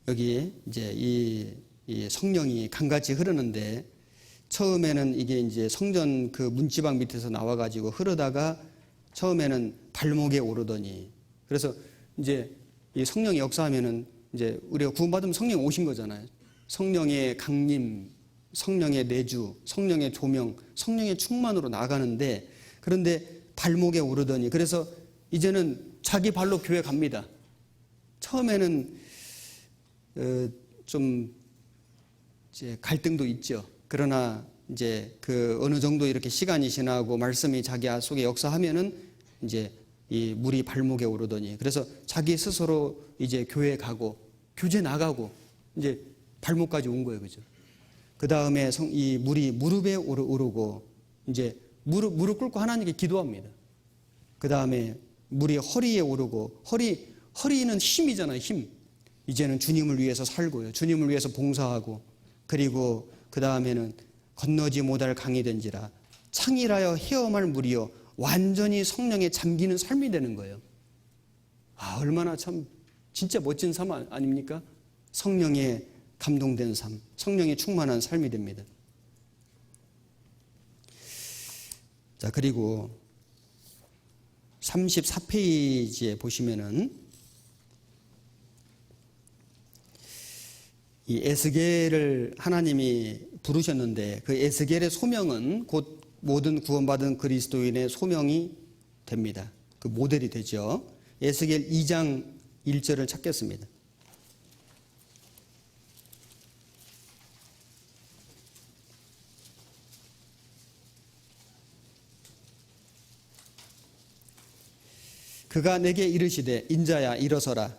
여기 이제 이 성령이 강같이 흐르는데 처음에는 이게 이제 성전 그 문지방 밑에서 나와가지고 흐르다가 처음에는 발목에 오르더니 그래서 이제 이 성령이 역사하면은 이제 우리가 구원받으면 성령이 오신 거잖아요. 성령의 강림, 성령의 내주, 성령의 조명, 성령의 충만으로 나가는데 그런데 발목에 오르더니 그래서 이제는 자기 발로 교회 갑니다. 처음에는 좀 이제 갈등도 있죠. 그러나 이제 그 어느 정도 이렇게 시간이 지나고 말씀이 자기 속에 역사하면은 이제 이 물이 발목에 오르더니 그래서 자기 스스로 이제 교회 가고 교제 나가고 이제 발목까지 온 거예요, 그죠? 그 다음에 이 물이 무릎에 오르고 이제 무릎 꿇고 하나님께 기도합니다. 그 다음에 물이 허리에 오르고 허리는 힘이잖아요, 힘. 이제는 주님을 위해서 살고요, 주님을 위해서 봉사하고 그리고 그 다음에는 건너지 못할 강이 된지라 창이라여 헤엄할 물이요 완전히 성령에 잠기는 삶이 되는 거예요. 얼마나 참 진짜 멋진 삶 아닙니까? 성령에 감동된 삶, 성령에 충만한 삶이 됩니다. 자, 그리고 34페이지에 보시면은 이 에스겔을 하나님이 부르셨는데 그 에스겔의 소명은 곧 모든 구원받은 그리스도인의 소명이 됩니다. 그 모델이 되죠. 에스겔 2장 1절을 찾겠습니다. 그가 내게 이르시되 인자야 일어서라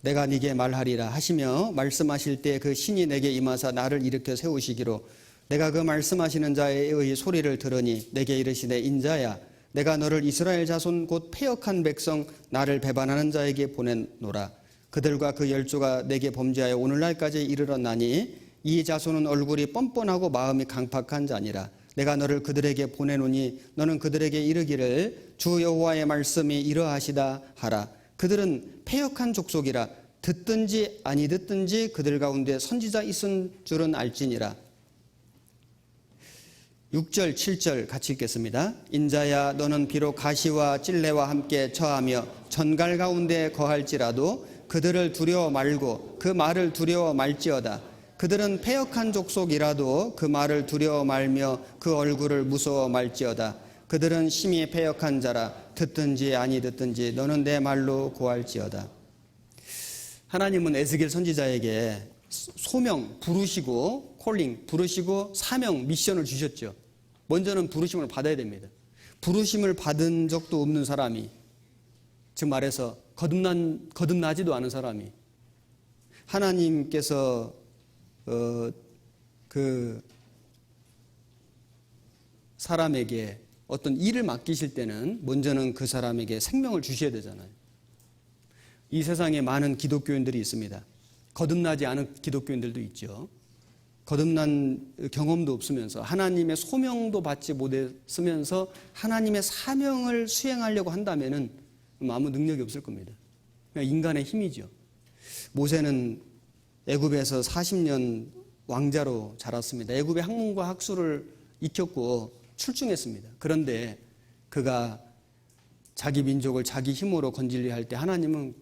내가 네게 말하리라 하시며 말씀하실 때 그 신이 내게 임하사 나를 일으켜 세우시기로 내가 그 말씀하시는 자의 소리를 들으니 내게 이르시되 인자야 내가 너를 이스라엘 자손 곧 패역한 백성 나를 배반하는 자에게 보내노라. 그들과 그 열조가 내게 범죄하여 오늘날까지 이르렀나니 이 자손은 얼굴이 뻔뻔하고 마음이 강팍한 자니라. 내가 너를 그들에게 보내노니 너는 그들에게 이르기를 주 여호와의 말씀이 이러하시다 하라. 그들은 패역한 족속이라 듣든지 아니 듣든지 그들 가운데 선지자 있은 줄은 알지니라. 6절 7절 같이 읽겠습니다. 인자야 너는 비록 가시와 찔레와 함께 처하며 전갈 가운데 거할지라도 그들을 두려워 말고 그 말을 두려워 말지어다. 그들은 패역한 족속이라도 그 말을 두려워 말며 그 얼굴을 무서워 말지어다. 그들은 심히 패역한 자라 듣든지 아니 듣든지 너는 내 말로 고할지어다. 하나님은 에스겔 선지자에게 소명 부르시고 콜링 부르시고 사명 미션을 주셨죠. 먼저는 부르심을 받아야 됩니다. 부르심을 받은 적도 없는 사람이, 즉 말해서 거듭나지도 않은 사람이 하나님께서 그 사람에게 어떤 일을 맡기실 때는 먼저는 그 사람에게 생명을 주셔야 되잖아요. 이 세상에 많은 기독교인들이 있습니다. 거듭나지 않은 기독교인들도 있죠. 거듭난 경험도 없으면서 하나님의 소명도 받지 못했으면서 하나님의 사명을 수행하려고 한다면은 아무 능력이 없을 겁니다. 그냥 인간의 힘이죠. 모세는 애굽에서 40년 왕자로 자랐습니다. 애굽의 학문과 학술을 익혔고 출중했습니다. 그런데 그가 자기 민족을 자기 힘으로 건지려 할 때 하나님은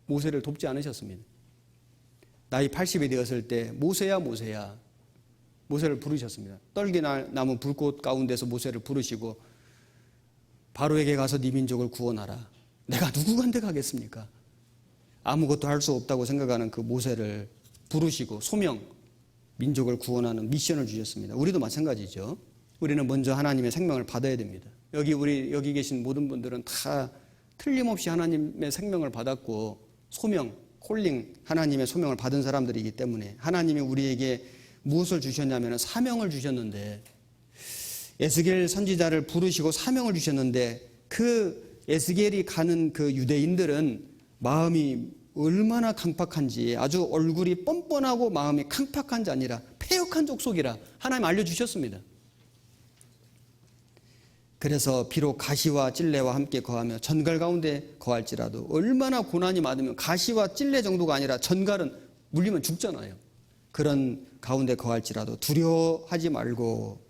모세를 돕지 않으셨습니다. 나이 80이 되었을 때 모세야 모세야 모세를 부르셨습니다. 떨기나무 불꽃 가운데서 모세를 부르시고 바로에게 가서 네 민족을 구원하라. 내가 누구한테 가겠습니까? 아무것도 할 수 없다고 생각하는 그 모세를 부르시고 소명, 민족을 구원하는 미션을 주셨습니다. 우리도 마찬가지죠. 우리는 먼저 하나님의 생명을 받아야 됩니다. 여기 계신 모든 분들은 다 틀림없이 하나님의 생명을 받았고 소명, 콜링, 하나님의 소명을 받은 사람들이기 때문에 하나님이 우리에게 무엇을 주셨냐면 사명을 주셨는데 에스겔 선지자를 부르시고 사명을 주셨는데 그 에스겔이 가는 그 유대인들은 마음이 얼마나 강팍한지 아주 얼굴이 뻔뻔하고 마음이 강팍한 자 아니라 패역한 족속이라 하나님 알려주셨습니다. 그래서 비록 가시와 찔레와 함께 거하며 전갈 가운데 거할지라도 얼마나 고난이 많으면 가시와 찔레 정도가 아니라 전갈은 물리면 죽잖아요. 그런 가운데 거할지라도 두려워하지 말고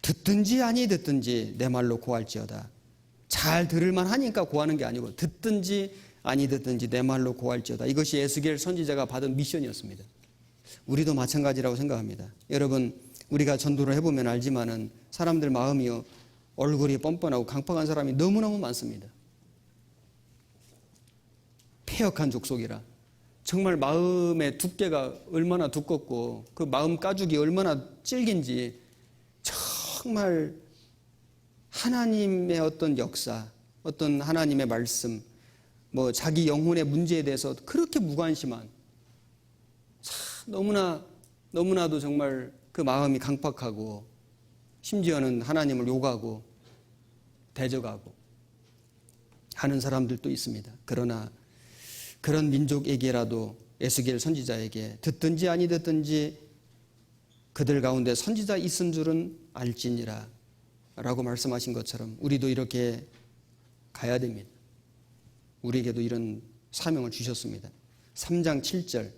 듣든지 아니 듣든지 내 말로 고할지어다. 잘 들을만 하니까 고하는 게 아니고 듣든지 아니 듣든지 내 말로 고할지어다. 이것이 에스겔 선지자가 받은 미션이었습니다. 우리도 마찬가지라고 생각합니다. 여러분 우리가 전도를 해보면 알지만은 사람들 마음이요 얼굴이 뻔뻔하고 강팍한 사람이 너무너무 많습니다. 패역한 족속이라 정말 마음의 두께가 얼마나 두껍고 그 마음 가죽이 얼마나 질긴지 정말 하나님의 어떤 역사, 어떤 하나님의 말씀, 자기 영혼의 문제에 대해서 그렇게 무관심한 너무나도 정말 그 마음이 강팍하고 심지어는 하나님을 욕하고 대적하고 하는 사람들도 있습니다. 그러나 그런 민족에게라도 에스겔 선지자에게 듣든지 아니 듣든지 그들 가운데 선지자 있은 줄은 알지니라. 라고 말씀하신 것처럼 우리도 이렇게 가야 됩니다. 우리에게도 이런 사명을 주셨습니다. 3장 7절.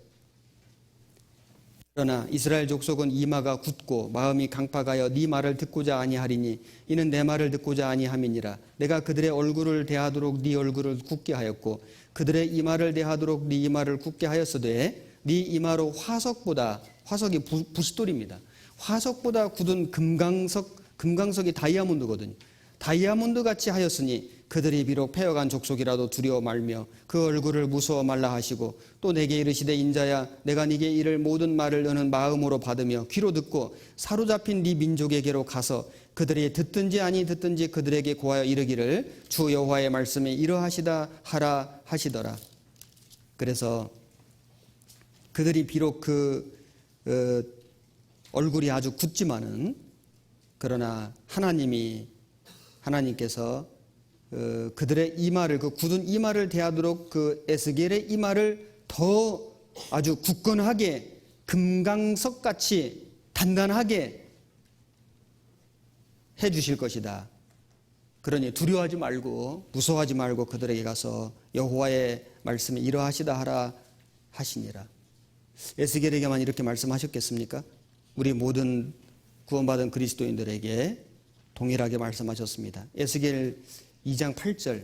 그러나 이스라엘 족속은 이마가 굳고 마음이 강팍하여 네 말을 듣고자 아니하리니 이는 내 말을 듣고자 아니함이니라. 내가 그들의 얼굴을 대하도록 네 얼굴을 굳게 하였고 그들의 이마를 대하도록 네 이마를 굳게 하였으되 네 이마로 화석이 부싯돌입니다. 화석보다 굳은 금강석이 다이아몬드거든요. 다이아몬드 같이 하였으니 그들이 비록 패역한 족속이라도 두려워 말며 그 얼굴을 무서워 말라 하시고 또 내게 이르시되 인자야 내가 네게 이를 모든 말을 너는 마음으로 받으며 귀로 듣고 사로잡힌 네 민족에게로 가서 그들이 듣든지 아니 듣든지 그들에게 고하여 이르기를 주 여호와의 말씀이 이러하시다 하라 하시더라. 그래서 그들이 비록 얼굴이 아주 굳지만은 그러나 하나님께서 그들의 이마를 그 굳은 이마를 대하도록 그 에스겔의 이마를 더 아주 굳건하게 금강석같이 단단하게 해 주실 것이다. 그러니 두려워하지 말고 무서워하지 말고 그들에게 가서 여호와의 말씀이 이러하시다 하라 하시니라. 에스겔에게만 이렇게 말씀하셨겠습니까? 우리 모든 구원받은 그리스도인들에게 동일하게 말씀하셨습니다. 에스겔 2장 8절.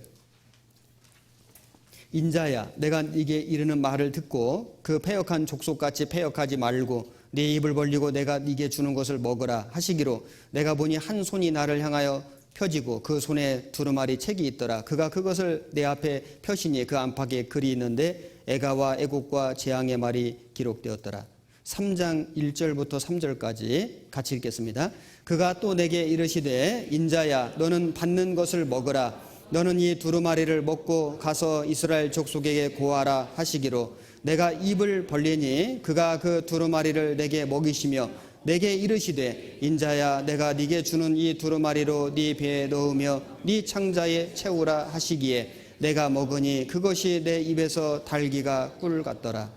인자야 내가 네게 이르는 말을 듣고 그 패역한 족속같이 패역하지 말고 네 입을 벌리고 내가 네게 주는 것을 먹으라 하시기로 내가 보니 한 손이 나를 향하여 펴지고 그 손에 두루마리 책이 있더라. 그가 그것을 내 앞에 펴시니 그 안팎에 글이 있는데 애가와 애곡과 재앙의 말이 기록되었더라. 3장 1절부터 3절까지 같이 읽겠습니다. 그가 또 내게 이르시되 인자야 너는 받는 것을 먹으라. 너는 이 두루마리를 먹고 가서 이스라엘 족속에게 고하라 하시기로 내가 입을 벌리니 그가 그 두루마리를 내게 먹이시며 내게 이르시되 인자야 내가 네게 주는 이 두루마리로 네 배에 넣으며 네 창자에 채우라 하시기에 내가 먹으니 그것이 내 입에서 달기가 꿀 같더라.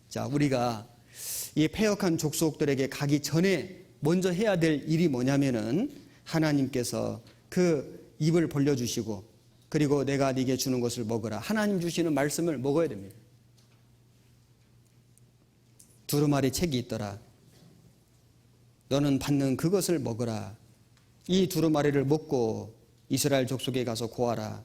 자, 우리가 이 패역한 족속들에게 가기 전에 먼저 해야 될 일이 뭐냐면은 하나님께서 그 입을 벌려주시고 그리고 내가 네게 주는 것을 먹으라. 하나님 주시는 말씀을 먹어야 됩니다. 두루마리 책이 있더라. 너는 받는 그것을 먹으라. 이 두루마리를 먹고 이스라엘 족속에 가서 고하라.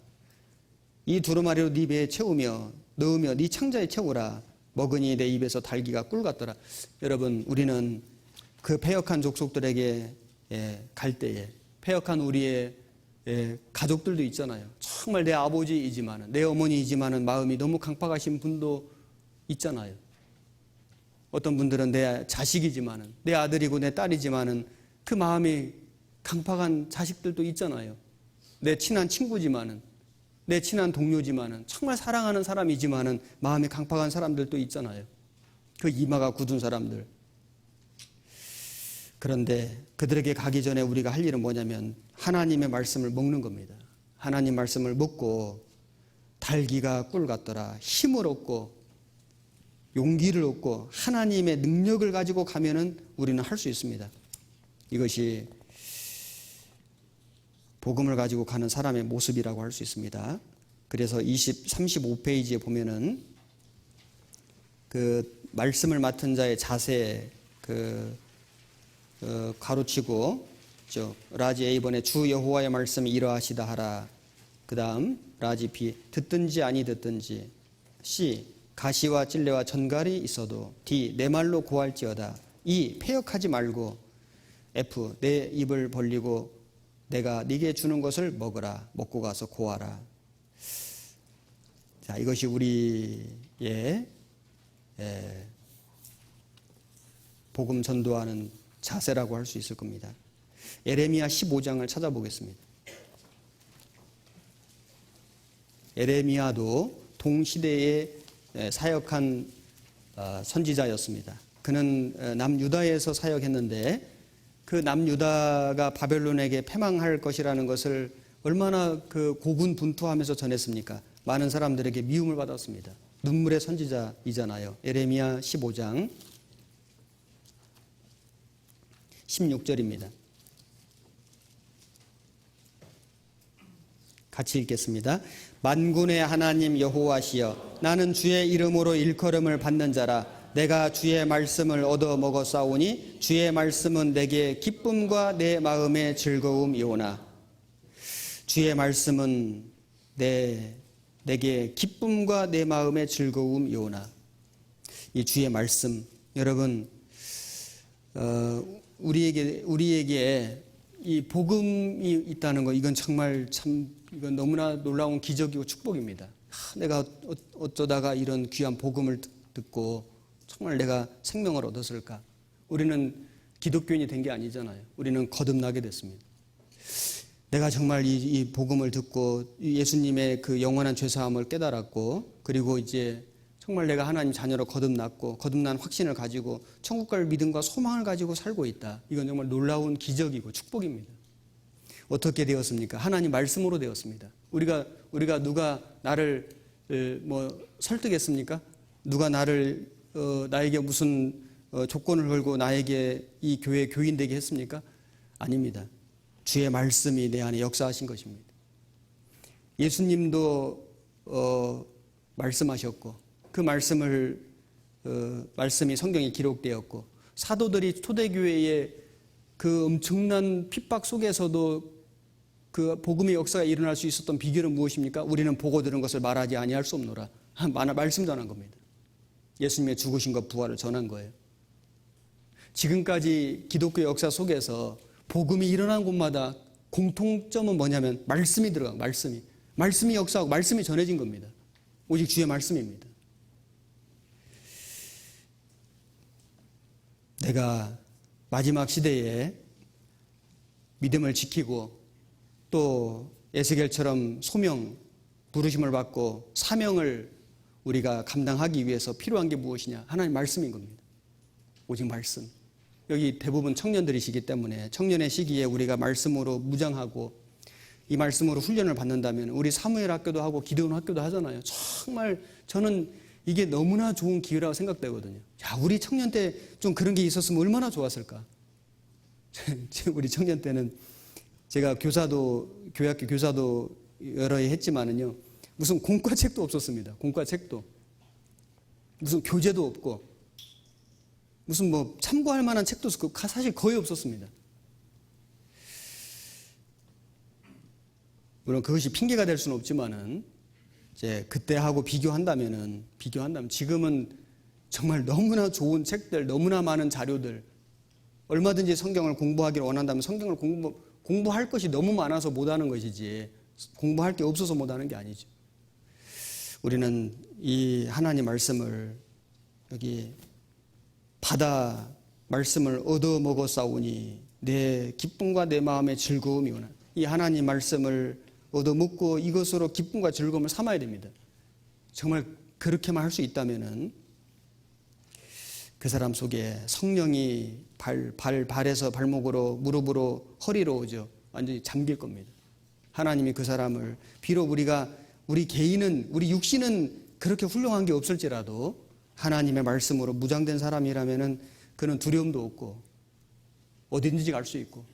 이 두루마리로 네 배에 채우며 넣으며 네 창자에 채우라. 먹으니 내 입에서 달기가 꿀 같더라. 여러분 우리는 그 패역한 족속들에게 갈 때에 패역한 우리의 가족들도 있잖아요. 정말 내 아버지이지만은 내 어머니이지만은 마음이 너무 강팍하신 분도 있잖아요. 어떤 분들은 내 자식이지만은 내 아들이고 내 딸이지만은 그 마음이 강팍한 자식들도 있잖아요. 내 친한 친구지만은 내 친한 동료지만은 정말 사랑하는 사람이지만은 마음이 강팍한 사람들도 있잖아요. 그 이마가 굳은 사람들. 그런데 그들에게 가기 전에 우리가 할 일은 뭐냐면 하나님의 말씀을 먹는 겁니다. 하나님 말씀을 먹고 달기가 꿀 같더라. 힘을 얻고 용기를 얻고 하나님의 능력을 가지고 가면은 우리는 할 수 있습니다. 이것이 복음을 가지고 가는 사람의 모습이라고 할 수 있습니다. 그래서 35페이지에 보면은 그 말씀을 맡은 자의 자세 가로치고 라지 A번에 주 여호와의 말씀이 이러하시다 하라. 그 다음 라지 B 듣든지 아니 듣든지. C 가시와 찔레와 전갈이 있어도. D 내 말로 고할지어다. E 패역하지 말고. F 내 입을 벌리고 내가 네게 주는 것을 먹으라. 먹고 가서 고하라. 자, 이것이 우리의 복음 전도하는 자세라고 할 수 있을 겁니다. 예레미야 15장을 찾아보겠습니다. 예레미야도 동시대에 사역한 선지자였습니다. 그는 남유다에서 사역했는데 그 남유다가 바벨론에게 패망할 것이라는 것을 얼마나 그 고군분투하면서 전했습니까? 많은 사람들에게 미움을 받았습니다. 눈물의 선지자이잖아요. 예레미야 15장 16절입니다. 같이 읽겠습니다. 만군의 하나님 여호와시여, 나는 주의 이름으로 일컬음을 받는 자라. 내가 주의 말씀을 얻어 먹었사오니 주의 말씀은 내게 기쁨과 내 마음의 즐거움이오나. 주의 말씀은 내게 기쁨과 내 마음의 즐거움이오나. 이 주의 말씀, 여러분, 우리에게 이 복음이 있다는 거, 이건 정말 이건 너무나 놀라운 기적이고 축복입니다. 내가 어쩌다가 이런 귀한 복음을 듣고 정말 내가 생명을 얻었을까? 우리는 기독교인이 된 게 아니잖아요. 우리는 거듭나게 됐습니다. 내가 정말 이 복음을 듣고 예수님의 그 영원한 죄사함을 깨달았고, 그리고 이제 정말 내가 하나님 자녀로 거듭났고, 거듭난 확신을 가지고 천국 갈 믿음과 소망을 가지고 살고 있다. 이건 정말 놀라운 기적이고 축복입니다. 어떻게 되었습니까? 하나님 말씀으로 되었습니다. 우리가 누가 나를 설득했습니까? 누가 나에게 무슨 조건을 걸고 나에게 이 교회 교인 되게 했습니까? 아닙니다. 주의 말씀이 내 안에 역사하신 것입니다. 예수님도 말씀하셨고, 그 말씀이 성경에 기록되었고, 사도들이 초대교회의 그 엄청난 핍박 속에서도 그 복음의 역사가 일어날 수 있었던 비결은 무엇입니까? 우리는 보고 들은 것을 말하지 아니할 수 없노라. 말씀 전한 겁니다. 예수님의 죽으심과 부활을 전한 거예요. 지금까지 기독교 역사 속에서 복음이 일어난 곳마다 공통점은 뭐냐면 말씀이 들어가고, 말씀이 역사하고 말씀이 전해진 겁니다. 오직 주의 말씀입니다. 내가 마지막 시대에 믿음을 지키고 또 에스겔처럼 소명, 부르심을 받고 사명을 우리가 감당하기 위해서 필요한 게 무엇이냐? 하나님 말씀인 겁니다. 오직 말씀. 여기 대부분 청년들이시기 때문에 청년의 시기에 우리가 말씀으로 무장하고 이 말씀으로 훈련을 받는다면, 우리 사무엘 학교도 하고 기도원 학교도 하잖아요. 정말 저는 이게 너무나 좋은 기회라고 생각되거든요. 야, 우리 청년 때 좀 그런 게 있었으면 얼마나 좋았을까? 우리 청년 때는 제가 교회학교 교사도 여러 해 했지만은요, 무슨 공과책도 없었습니다. 공과책도. 무슨 교재도 없고, 무슨 참고할 만한 책도 없고, 사실 거의 없었습니다. 물론 그것이 핑계가 될 수는 없지만은, 이제 그때하고 비교한다면 지금은 정말 너무나 좋은 책들, 너무나 많은 자료들, 얼마든지 성경을 공부하기를 원한다면 성경을 공부할 것이 너무 많아서 못하는 것이지, 공부할 게 없어서 못하는 게 아니죠. 우리는 이 하나님 말씀을 여기 받아 말씀을 얻어 먹었사오니 내 기쁨과 내 마음의 즐거움이구나. 이 하나님 말씀을 얻어 먹고 이것으로 기쁨과 즐거움을 삼아야 됩니다. 정말 그렇게만 할 수 있다면은 그 사람 속에 성령이 발에서 발목으로, 무릎으로, 허리로 오죠. 완전히 잠길 겁니다. 하나님이 그 사람을, 비록 우리 개인은, 우리 육신은 그렇게 훌륭한 게 없을지라도 하나님의 말씀으로 무장된 사람이라면은 그는 두려움도 없고 어딘지 갈 수 있고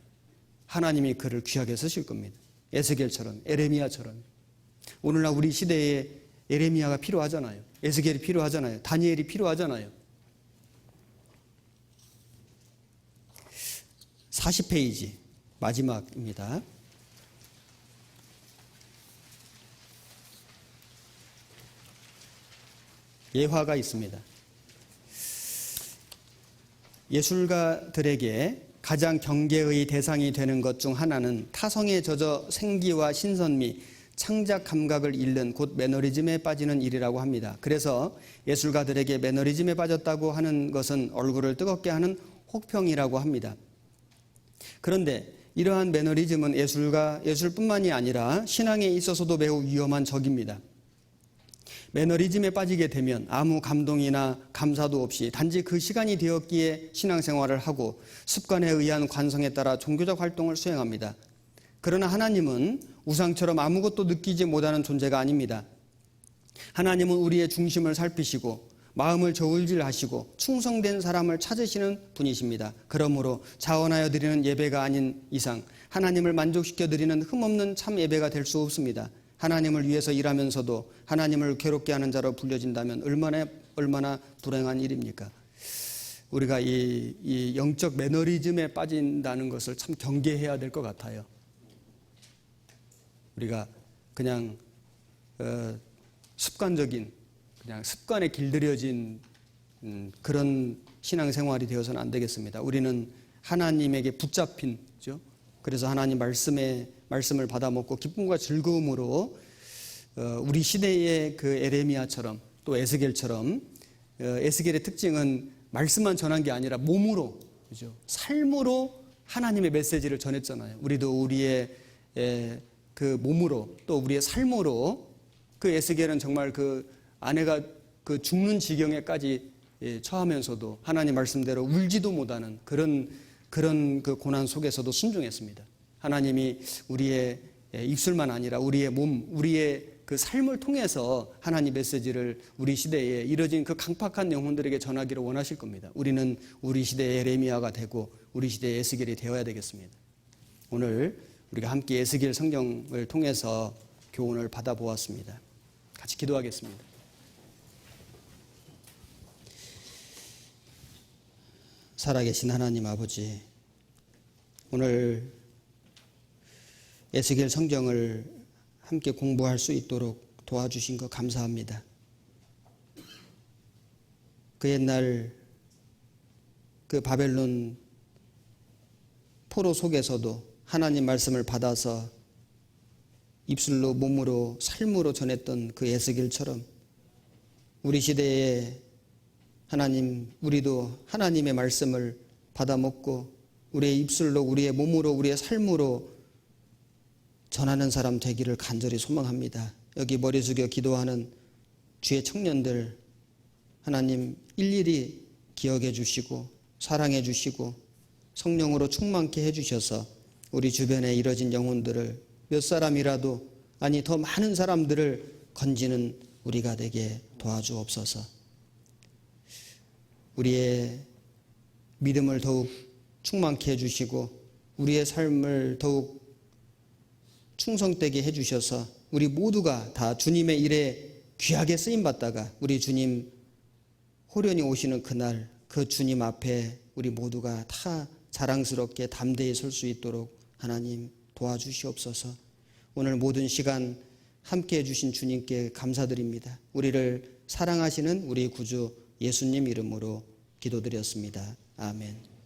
하나님이 그를 귀하게 쓰실 겁니다. 에스겔처럼, 에레미야처럼. 오늘날 우리 시대에 에레미야가 필요하잖아요. 에스겔이 필요하잖아요. 다니엘이 필요하잖아요. 40페이지 마지막입니다. 예화가 있습니다. 예술가들에게 가장 경계의 대상이 되는 것 중 하나는 타성에 젖어 생기와 신선미, 창작 감각을 잃는 곧 매너리즘에 빠지는 일이라고 합니다. 그래서 예술가들에게 매너리즘에 빠졌다고 하는 것은 얼굴을 뜨겁게 하는 혹평이라고 합니다. 그런데 이러한 매너리즘은 예술뿐만이 아니라 신앙에 있어서도 매우 위험한 적입니다. 매너리즘에 빠지게 되면 아무 감동이나 감사도 없이 단지 그 시간이 되었기에 신앙생활을 하고 습관에 의한 관성에 따라 종교적 활동을 수행합니다. 그러나 하나님은 우상처럼 아무것도 느끼지 못하는 존재가 아닙니다. 하나님은 우리의 중심을 살피시고 마음을 저울질하시고 충성된 사람을 찾으시는 분이십니다. 그러므로 자원하여 드리는 예배가 아닌 이상 하나님을 만족시켜 드리는 흠없는 참 예배가 될 수 없습니다. 하나님을 위해서 일하면서도 하나님을 괴롭게 하는 자로 불려진다면 얼마나 불행한 일입니까? 우리가 이 영적 매너리즘에 빠진다는 것을 참 경계해야 될 것 같아요. 우리가 그냥 습관적인, 그냥 습관에 길들여진 그런 신앙생활이 되어서는 안 되겠습니다. 우리는 하나님에게 붙잡힌죠. 그래서 하나님 말씀을 받아먹고 기쁨과 즐거움으로 우리 시대의 그 에레미야처럼 또 에스겔처럼 에스겔의 특징은 말씀만 전한 게 아니라 몸으로, 그죠? 삶으로 하나님의 메시지를 전했잖아요. 우리도 우리의 그 몸으로 또 우리의 삶으로 그 에스겔은 정말 그 아내가 그 죽는 지경에까지 처하면서도 하나님 말씀대로 울지도 못하는 그런 그 고난 속에서도 순종했습니다. 하나님이 우리의 입술만 아니라 우리의 몸, 우리의 그 삶을 통해서 하나님 메시지를 우리 시대에 이뤄진 그 강팍한 영혼들에게 전하기를 원하실 겁니다. 우리는 우리 시대의 에레미야가 되고 우리 시대의 에스겔이 되어야 되겠습니다. 오늘 우리가 함께 에스겔 성경을 통해서 교훈을 받아보았습니다. 같이 기도하겠습니다. 살아계신 하나님 아버지, 오늘 에스겔 성경을 함께 공부할 수 있도록 도와주신 것 감사합니다. 그 옛날 그 바벨론 포로 속에서도 하나님 말씀을 받아서 입술로 몸으로 삶으로 전했던 그 에스겔처럼 우리 시대에 하나님, 우리도 하나님의 말씀을 받아먹고 우리의 입술로, 우리의 몸으로, 우리의 삶으로 전하는 사람 되기를 간절히 소망합니다. 여기 머리 숙여 기도하는 주의 청년들 하나님 일일이 기억해 주시고 사랑해 주시고 성령으로 충만케 해 주셔서 우리 주변에 이뤄진 영혼들을 몇 사람이라도, 아니 더 많은 사람들을 건지는 우리가 되게 도와주옵소서. 우리의 믿음을 더욱 충만케 해주시고 우리의 삶을 더욱 충성되게 해주셔서 우리 모두가 다 주님의 일에 귀하게 쓰임받다가 우리 주님 호련히 오시는 그날 그 주님 앞에 우리 모두가 다 자랑스럽게 담대히 설 수 있도록 하나님 도와주시옵소서. 오늘 모든 시간 함께 해주신 주님께 감사드립니다. 우리를 사랑하시는 우리 구주 예수님 이름으로 기도드렸습니다. 아멘.